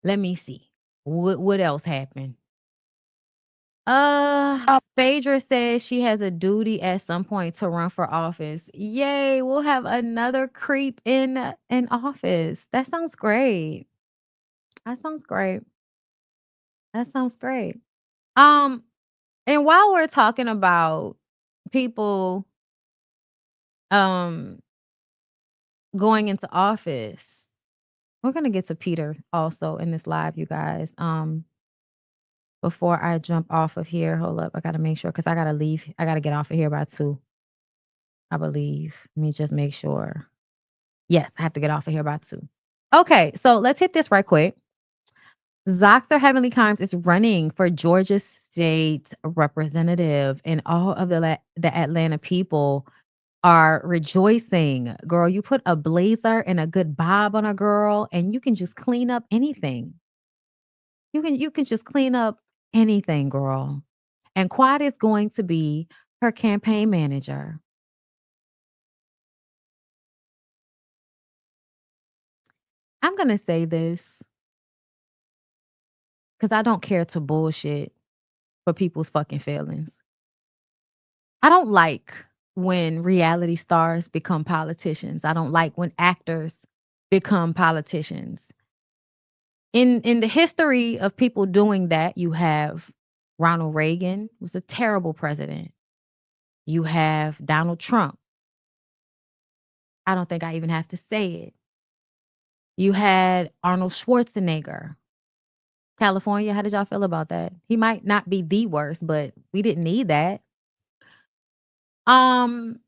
S1: Let me see. What else happened? Phaedra says she has a duty at some point to run for office. Yay, we'll have another creep in office. That sounds great. That sounds great. That sounds great. Um, and while we're talking about people um going into office, we're gonna get to Peter also in this live, you guys. Before I jump off of here, hold up, I gotta make sure because I gotta leave. I gotta get off of here by 2, I believe. Let me just make sure. Yes, I have to get off of here by 2. Okay, so let's hit this right quick. Zoxer Heavenly Kimes is running for Georgia State Representative, and all of the Atlanta people are rejoicing. Girl, you put a blazer and a good bob on a girl, and you can just clean up anything. You can just clean up anything, girl. And Quad is going to be her campaign manager. I'm gonna say this because I don't care to bullshit for people's fucking feelings. I don't like when reality stars become politicians. I don't like when actors become politicians. In the history of people doing that, you have Ronald Reagan was a terrible president. You have Donald Trump. I don't think I even have to say it. You had Arnold Schwarzenegger. California, how did y'all feel about that? He might not be the worst, but we didn't need that. Um,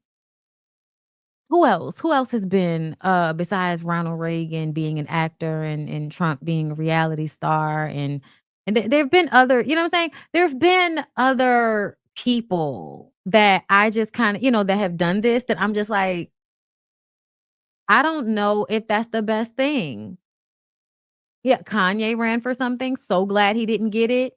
S1: who else? Who else has been besides Ronald Reagan being an actor and Trump being a reality star and there've been other, you know what I'm saying? There've been other people that I just kind of, that have done this that I'm just like, I don't know if that's the best thing. Yeah, Kanye ran for something. So glad he didn't get it.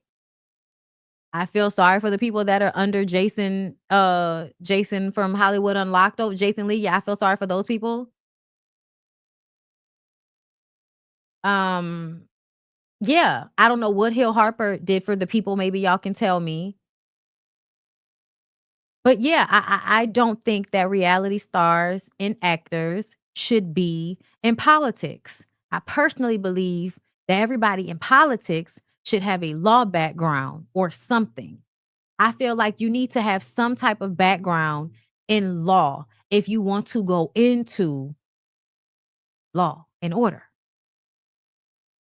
S1: I feel sorry for the people that are under Jason from Hollywood Unlocked, Jason Lee. Yeah, I feel sorry for those people. Um, yeah, I don't know what Hill Harper did for the people. Maybe y'all can tell me. But yeah, I don't think that reality stars and actors should be in politics. I personally believe that everybody in politics should have a law background or something. I feel like you need to have some type of background in law if you want to go into law and order.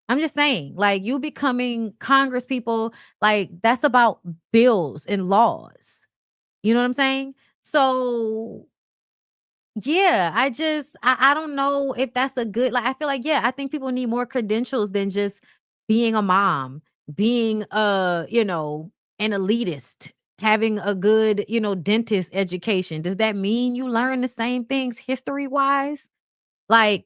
S1: I'm just saying, like, you becoming Congress people, like, that's about bills and laws. You know what I'm saying? So, yeah, I don't know if that's a good, like, I feel like, yeah, I think people need more credentials than just being a mom, being an elitist, having a good, dentist education. Does that mean you learn the same things history-wise? Like,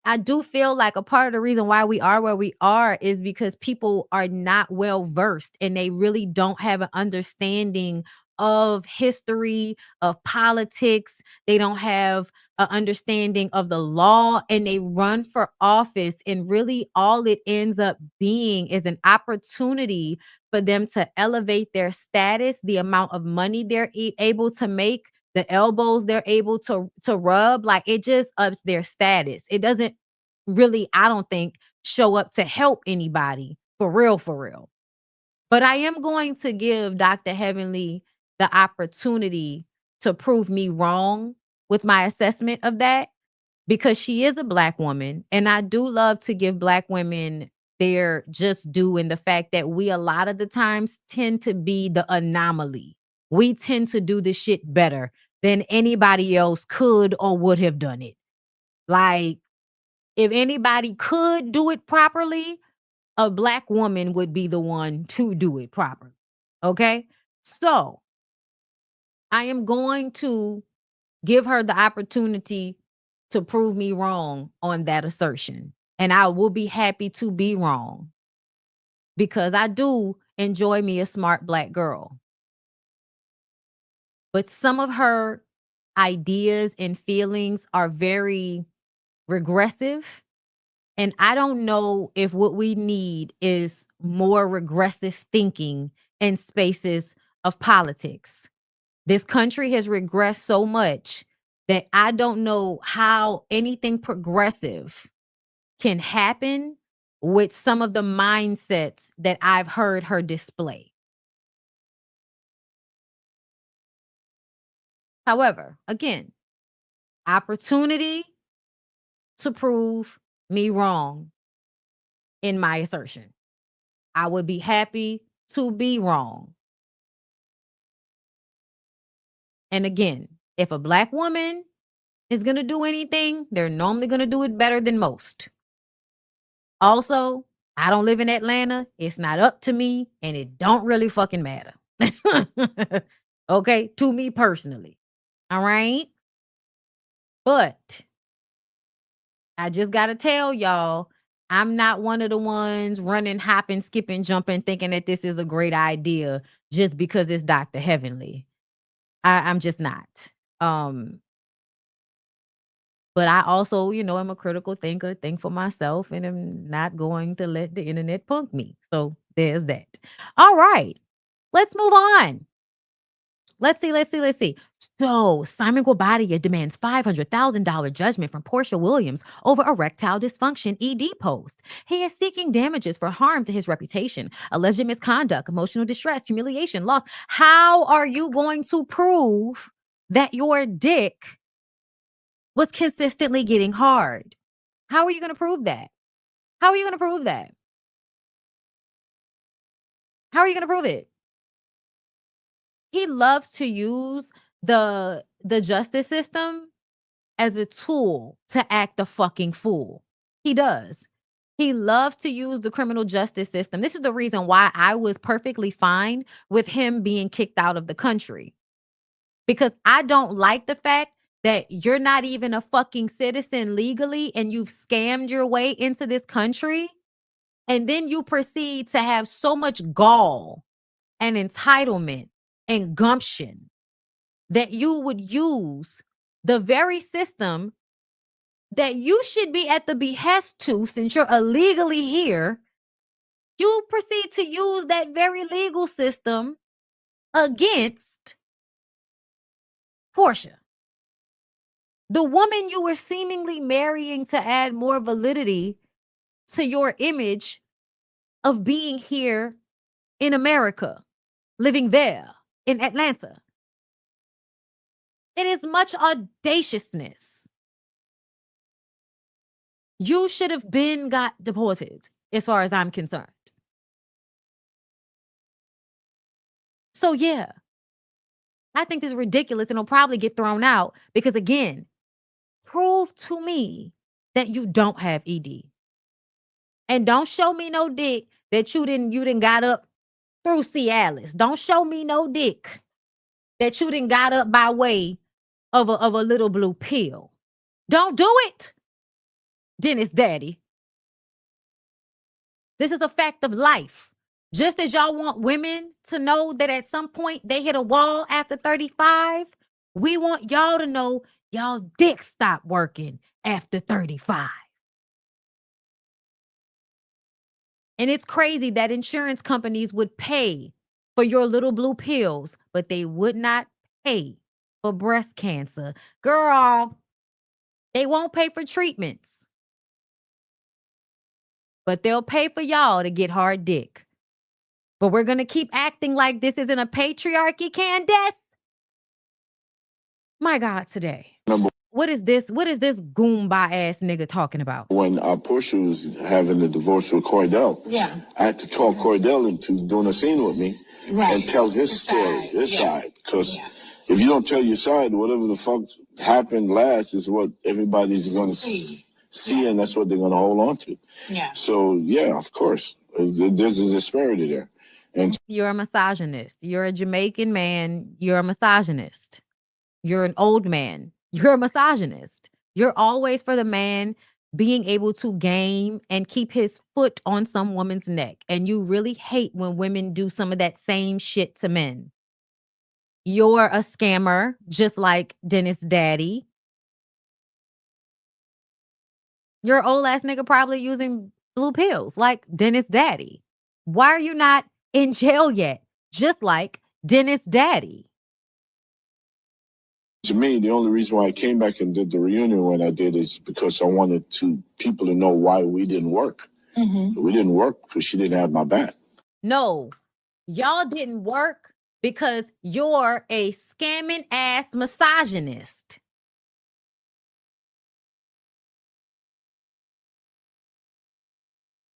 S1: I do feel like a part of the reason why we are where we are is because people are not well versed and they really don't have an understanding of history, of politics. They don't have an understanding of the law and they run for office. And really, all it ends up being is an opportunity for them to elevate their status, the amount of money they're able to make, the elbows they're able to rub, like it just ups their status. It doesn't really, I don't think, show up to help anybody for real, for real. But I am going to give Dr. Heavenly the opportunity to prove me wrong with my assessment of that. because she is a Black woman. And I do love to give Black women their just due in the fact that we a lot of the times tend to be the anomaly. We tend to do the shit better than anybody else could or would have done it. Like, if anybody could do it properly, a Black woman would be the one to do it properly. Okay? So, I am going to give her the opportunity to prove me wrong on that assertion. And I will be happy to be wrong because I do enjoy me a smart Black girl. But some of her ideas and feelings are very regressive. And I don't know if what we need is more regressive thinking in spaces of politics. This country has regressed so much that I don't know how anything progressive can happen with some of the mindsets that I've heard her display. However, again, opportunity to prove me wrong in my assertion. I would be happy to be wrong. And again, if a Black woman is going to do anything, they're normally going to do it better than most. Also, I don't live in Atlanta. It's not up to me, and it don't really fucking matter. Okay, to me personally. All right? But I just got to tell y'all, I'm not one of the ones running, hopping, skipping, jumping, thinking that this is a great idea just because it's Dr. Heavenly. I'm just not. But I also, am a critical thinker, think for myself, and I'm not going to let the internet punk me. So there's that. All right. Let's move on. Let's see. So Simon Guobadia demands $500,000 judgment from Portia Williams over erectile dysfunction ED post. He is seeking damages for harm to his reputation, alleged misconduct, emotional distress, humiliation, loss. How are you going to prove that your dick was consistently getting hard? How are you going to prove that? How are you going to prove that? How are you going to prove it? He loves to use the justice system as a tool to act a fucking fool. He does. He loves to use the criminal justice system. This is the reason why I was perfectly fine with him being kicked out of the country. Because I don't like the fact that you're not even a fucking citizen legally and you've scammed your way into this country. And then you proceed to have so much gall and entitlement and gumption that you would use the very system that you should be at the behest to since you're illegally here. You proceed to use that very legal system against Portia, the woman you were seemingly marrying to add more validity to your image of being here in America, living there in Atlanta. It is much audaciousness. You should have been got deported, as far as I'm concerned. So yeah, I think this is ridiculous and it'll probably get thrown out because, again, prove to me that you don't have ED. And don't show me no dick that you didn't got up through Cialis. Don't show me no dick that you didn't got up by way of a little blue pill. Don't do it, Dennis Daddy. This is a fact of life. Just as y'all want women to know that at some point they hit a wall after 35, we want y'all to know y'all dick stop working after 35. And it's crazy that insurance companies would pay for your little blue pills, but they would not pay for breast cancer. Girl, they won't pay for treatments, but they'll pay for y'all to get hard dick. But we're going to keep acting like this isn't a patriarchy, Candace? My God, today. What is this? What is this goomba ass nigga talking about?
S7: When Portia was having the divorce with Cordell, I had to talk Cordell into doing a scene with me and tell his story, his side. Because if you don't tell your side, whatever the fuck happened last is what everybody's going to see, and that's what they're going to hold on to. So, yeah, of course. There's a disparity there. And
S1: you're a misogynist. You're a Jamaican man. You're a misogynist. You're an old man. You're a misogynist. You're always for the man being able to game and keep his foot on some woman's neck. And you really hate when women do some of that same shit to men. You're a scammer, just like Dennis Daddy. Your old ass nigga probably using blue pills like Dennis Daddy. Why are you not in jail yet? Just like Dennis Daddy.
S7: to me, the only reason why I came back and did the reunion when I did is because I wanted people to know why we didn't work. We didn't work because she didn't have my back.
S1: No, y'all didn't work because you're a scamming ass misogynist.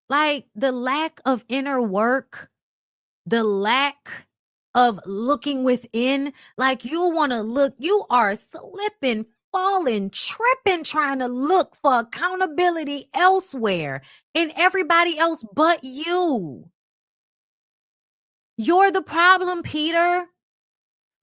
S1: Like the lack of inner work, the lack of looking within, like you want to look, you are slipping, falling, tripping, trying to look for accountability elsewhere in everybody else but you. You're the problem, Peter.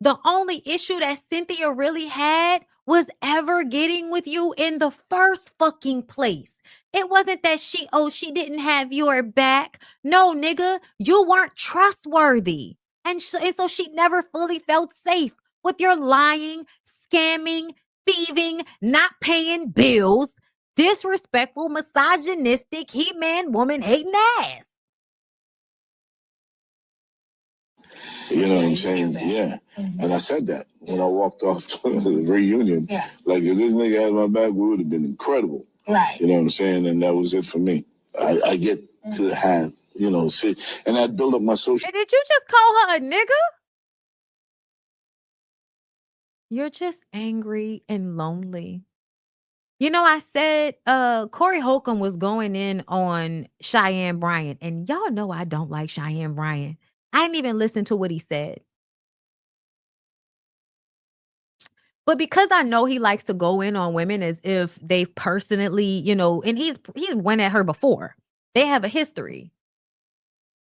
S1: The only issue that Cynthia really had was ever getting with you in the first fucking place. It wasn't that she didn't have your back. No, nigga, you weren't trustworthy. And so she never fully felt safe with your lying, scamming, thieving, not paying bills, disrespectful, misogynistic, he-man, woman hating ass.
S7: You know what I'm saying? Yeah. And I said that when I walked off to the reunion. Yeah. Like, if this nigga had my back, we would have been incredible. Right. You know what I'm saying? And that was it for me. I get to have, sit, and I build up my social.
S1: Did you just call her a nigga? You're just angry and lonely. You know, I said Corey Holcomb was going in on Cheyenne Bryant, and y'all know I don't like Cheyenne Bryant. I didn't even listen to what he said. But because I know he likes to go in on women as if they've personally, and he's went at her before. They have a history.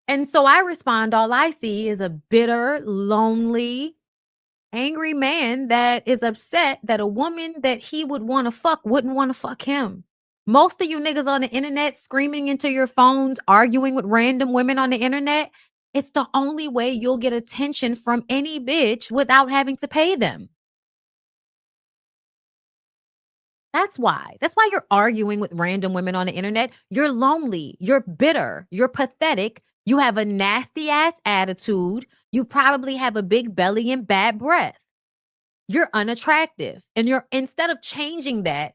S1: And so I respond, all I see is a bitter, lonely, angry man that is upset that a woman that he would want to fuck wouldn't want to fuck him. Most of you niggas on the internet screaming into your phones, arguing with random women on the internet, it's the only way you'll get attention from any bitch without having to pay them. That's why. That's why you're arguing with random women on the internet. You're lonely. You're bitter. You're pathetic. You have a nasty ass attitude. You probably have a big belly and bad breath. You're unattractive. And instead of changing that,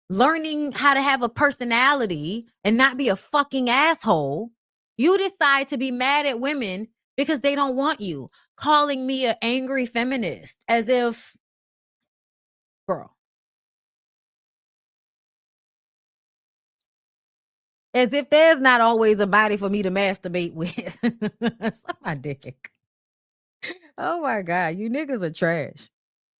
S1: learning how to have a personality and not be a fucking asshole, you decide to be mad at women because they don't want you, calling me an angry feminist as if, girl, as if there's not always a body for me to masturbate with. Suck my dick. Oh my God, you niggas are trash.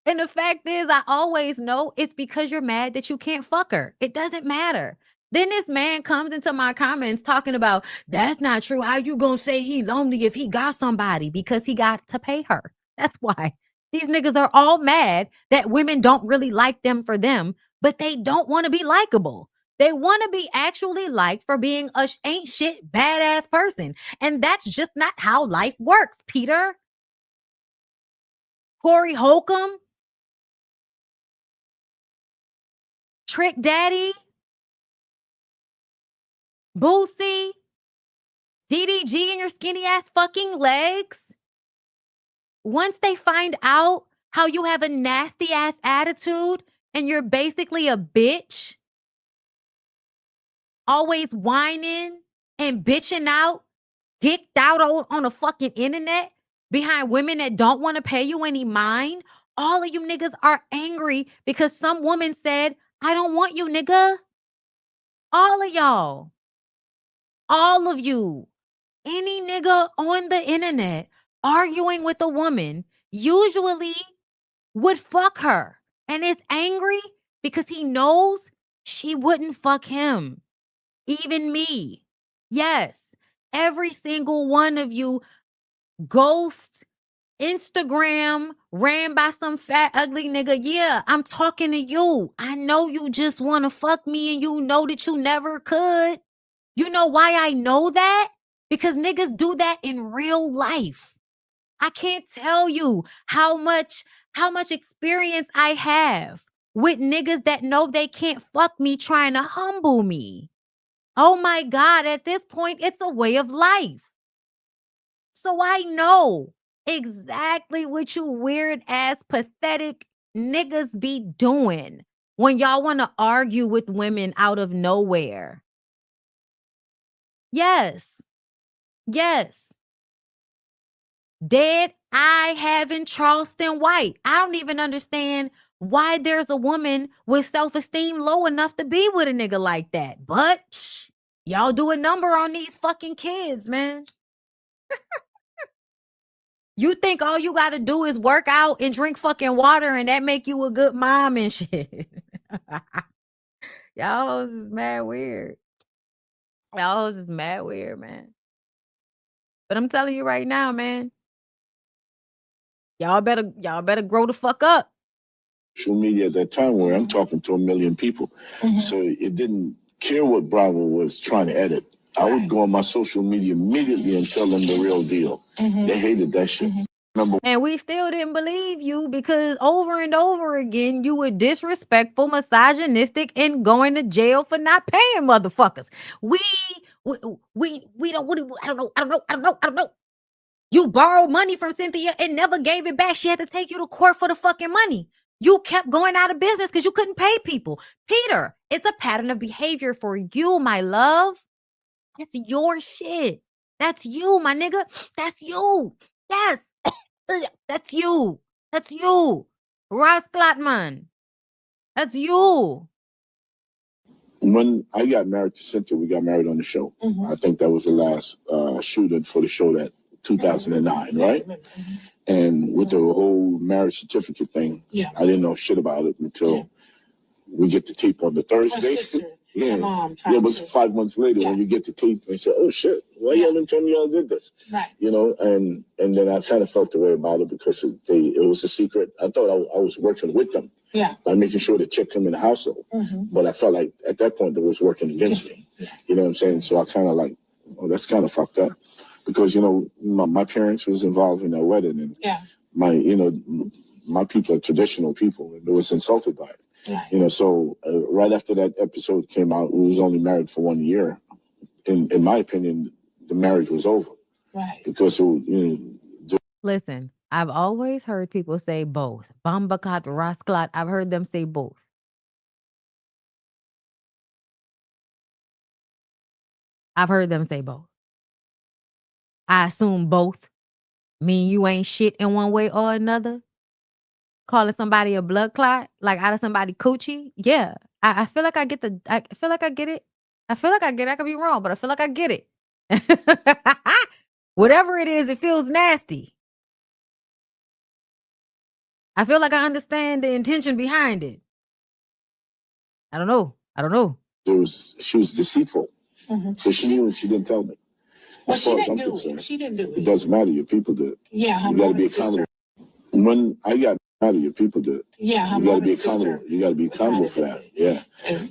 S1: And the fact is, I always know it's because you're mad that you can't fuck her. It doesn't matter. Then this man comes into my comments talking about, that's not true. How you gonna say he lonely if he got somebody? Because he got to pay her. That's why. These niggas are all mad that women don't really like them for them, but they don't want to be likable. They want to be actually liked for being a ain't shit badass person. And that's just not how life works, Peter. Corey Holcomb, Trick Daddy, Boosie, DDG and your skinny ass fucking legs. Once they find out how you have a nasty ass attitude and you're basically a bitch, always whining and bitching out, dicked out on the fucking internet behind women that don't want to pay you any mind, All of you niggas are angry because some woman said, I don't want you, nigga. All of y'all. All of you. Any nigga on the internet arguing with a woman usually would fuck her and is angry because he knows she wouldn't fuck him. Even me. Yes. Every single one of you ghost Instagram ran by some fat ugly nigga. Yeah, I'm talking to you. I know you just want to fuck me and you know that you never could. You know why I know that? Because niggas do that in real life. I can't tell you how much experience I have with niggas that know they can't fuck me trying to humble me. Oh my God, at this point, it's a way of life. So I know exactly what you weird ass pathetic niggas be doing when y'all want to argue with women out of nowhere. Yes. Yes. Dead eye having Charleston White. I don't even understand why there's a woman with self-esteem low enough to be with a nigga like that. But y'all do a number on these fucking kids, man. You think all you got to do is work out and drink fucking water and that make you a good mom and shit. Y'all is mad weird. Y'all is mad weird, man. But I'm telling you right now, man. Y'all better grow the fuck up.
S7: Social media at that time where I'm talking to 1 million people. So it didn't care what Bravo was trying to edit. I would go on my social media immediately and tell them the real deal. They hated that shit.
S1: And we still didn't believe you because over and over again, you were disrespectful, misogynistic, and going to jail for not paying motherfuckers. We don't, I don't know. You borrowed money from Cynthia and never gave it back. She had to take you to court for the fucking money. You kept going out of business because you couldn't pay people. Peter, it's a pattern of behavior for you, my love. That's your shit. That's you, my nigga. That's you. Yes. That's you. That's you. Ross Glatman. That's you.
S7: When I got married to Cynthia, we got married on the show. I think that was the last shooting for the show, that 2009, right? And with the whole marriage certificate thing, I didn't know shit about it until we get the tape on the Thursday. It was 5 months later when you get the tape and say, "Oh shit, why y'all didn't tell me y'all did this?" Right. You know, and then I kind of felt the way about it because it was a secret. I thought I was working with them. Yeah. By making sure the check come in the household. But I felt like at that point it was working against me. You know what I'm saying? So I kind of like, oh, that's kind of fucked up. Because, you know, my parents was involved in that wedding and my people are traditional people and they was insulted by it. Right. You know, so right after that episode came out, we was only married for 1 year. In my opinion, the marriage was over. Right. Because
S1: Listen, I've always heard people say both. Bambakat, Rasklat, I've heard them say both. I've heard them say both. I assume both mean you ain't shit in one way or another. Calling somebody a blood clot, like out of somebody coochie. Yeah. I feel like I get it. I feel like I get it. I could be wrong, but I feel like I get it. Whatever it is, it feels nasty. I feel like I understand the intention behind it. I don't know.
S7: she was deceitful. So she knew and she didn't tell me.
S5: Well, she didn't do it. She didn't do it.
S7: It doesn't matter. Your people did.
S5: Yeah,
S7: you got to be accountable. When I got married, your people did.
S5: Yeah,
S7: you got to be accountable. You got to be accountable for that. Yeah.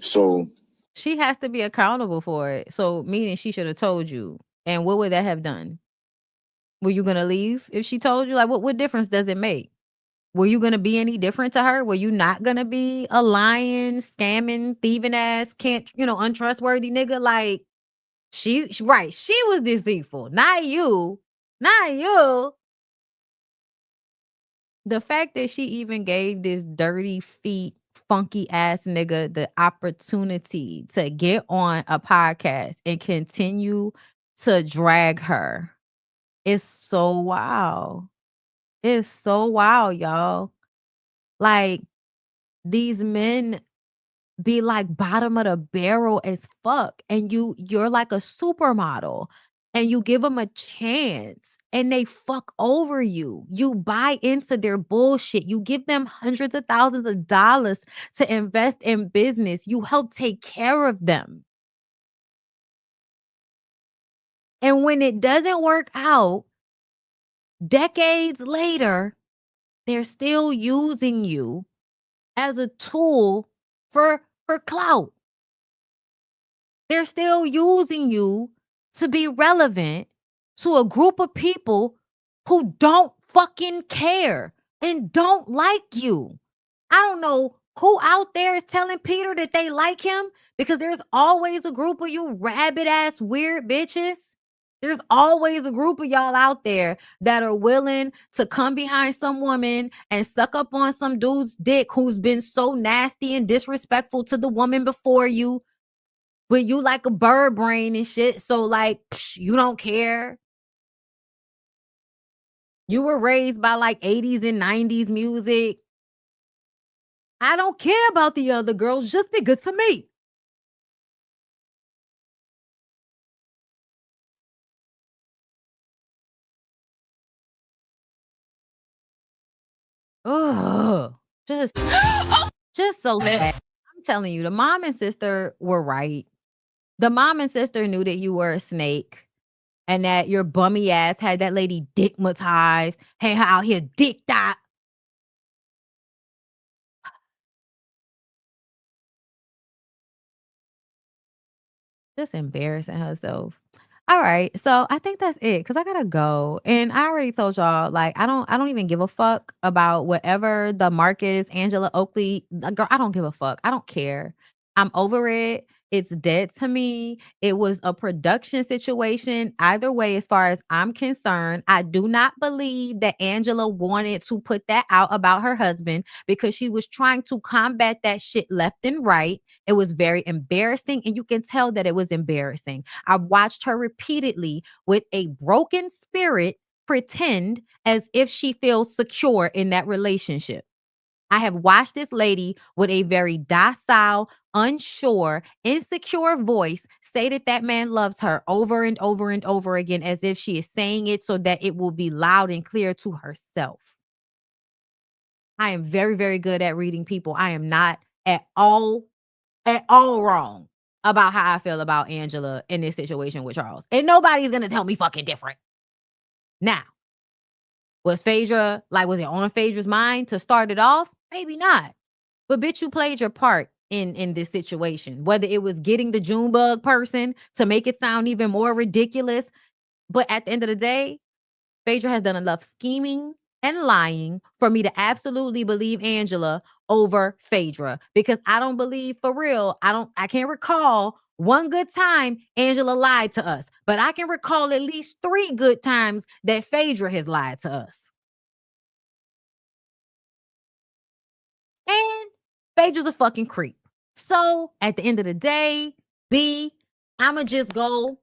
S7: So
S1: she has to be accountable for it. So meaning she should have told you. And what would that have done? Were you gonna leave if she told you? Like, what difference does it make? Were you gonna be any different to her? Were you not gonna be a lying, scamming, thieving ass, untrustworthy nigga? Like, she was deceitful, not you. The fact that she even gave this dirty feet, funky ass nigga the opportunity to get on a podcast and continue to drag her is so wild. It's so wild, y'all. Like, these men be like bottom of the barrel as fuck, and you're like a supermodel, and you give them a chance and they fuck over you. You buy into their bullshit. You give them hundreds of thousands of dollars to invest in business. You help take care of them. And when it doesn't work out, decades later, they're still using you as a tool for clout. They're still using you to be relevant to a group of people who don't fucking care and don't like you. I don't know who out there is telling Peter that they like him, because there's always a group of you rabbit ass weird bitches. There's always a group of y'all out there that are willing to come behind some woman and suck up on some dude's dick who's been so nasty and disrespectful to the woman before you. But you like a bird brain and shit, so like, you don't care. You were raised by like 80s and 90s music. I don't care about the other girls. Just be good to me. Ugh. Just so sad. I'm telling you, the mom and sister were right. The mom and sister knew that you were a snake and that your bummy ass had that lady dickmatized. Hey, her out here dick dot. Just embarrassing herself. All right, so I think that's it because I gotta go, and I already told y'all, like, I don't even give a fuck about whatever the Marcus Angela Oakley girl. I don't give a fuck. I don't care. I'm over it. It's dead to me. It was a production situation. Either way, as far as I'm concerned, I do not believe that Angela wanted to put that out about her husband because she was trying to combat that shit left and right. It was very embarrassing, and you can tell that it was embarrassing. I watched her repeatedly with a broken spirit pretend as if she feels secure in that relationship. I have watched this lady with a very docile, unsure, insecure voice say that that man loves her over and over and over again, as if she is saying it so that it will be loud and clear to herself. I am very, very good at reading people. I am not at all wrong about how I feel about Angela in this situation with Charles. And nobody's gonna tell me fucking different. Now, was Phaedra, like, was it on Phaedra's mind to start it off? Maybe not. But bitch, you played your part in this situation. Whether it was getting the Junebug person to make it sound even more ridiculous. But at the end of the day, Phaedra has done enough scheming and lying for me to absolutely believe Angela over Phaedra, because I don't believe, for real, I can't recall one good time Angela lied to us, but I can recall at least 3 good times that Phaedra has lied to us. And Phaedra's a fucking creep. So at the end of the day, I'ma just go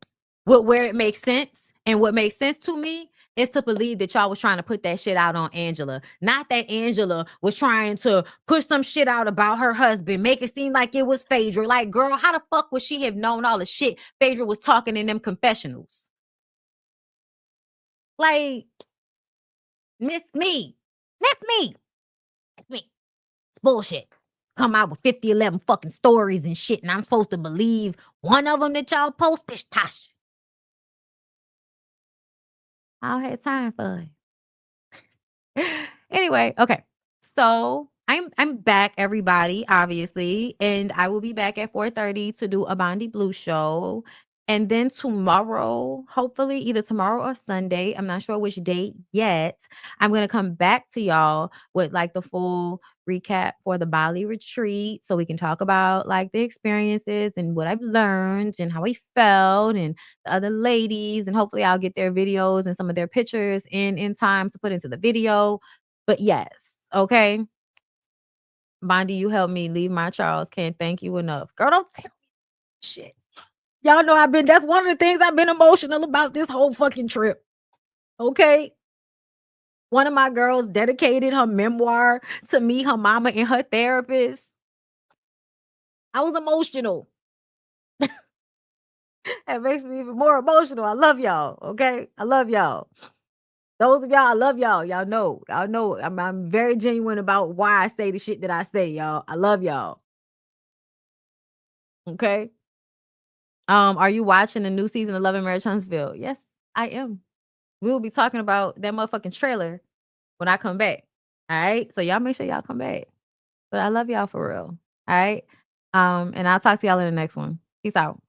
S1: with where it makes sense. And what makes sense to me is to believe that y'all was trying to put that shit out on Angela. Not that Angela was trying to push some shit out about her husband, make it seem like it was Phaedra. Like, girl, how the fuck would she have known all the shit Phaedra was talking in them confessionals? Like, miss me. Miss me. Miss me. It's bullshit. Come out with 50, 11 fucking stories and shit, and I'm supposed to believe one of them that y'all post? Pish tosh. I don't have time for it. Anyway, okay. So I'm back, everybody, obviously, and I will be back at 4:30 to do a BondyBlue show. And then tomorrow, hopefully either tomorrow or Sunday, I'm not sure which date yet, I'm gonna come back to y'all with like the full recap for the Bali retreat so we can talk about like the experiences and what I've learned and how I felt and the other ladies, and hopefully I'll get their videos and some of their pictures in time to put into the video. But yes, okay. Bondi, you helped me leave my Charles. Can't thank you enough. Girl, don't tell me shit. Y'all know that's one of the things I've been emotional about this whole fucking trip. Okay. One of my girls dedicated her memoir to me, her mama, and her therapist. I was emotional. That makes me even more emotional. I love y'all. Okay, I love y'all. Those of y'all, I love y'all. Y'all know. I'm very genuine about why I say the shit that I say, y'all. I love y'all. Okay. Are you watching the new season of Love and Marriage Huntsville? Yes, I am. We will be talking about that motherfucking trailer when I come back. All right. So y'all make sure y'all come back. But I love y'all for real. All right. And I'll talk to y'all in the next one. Peace out.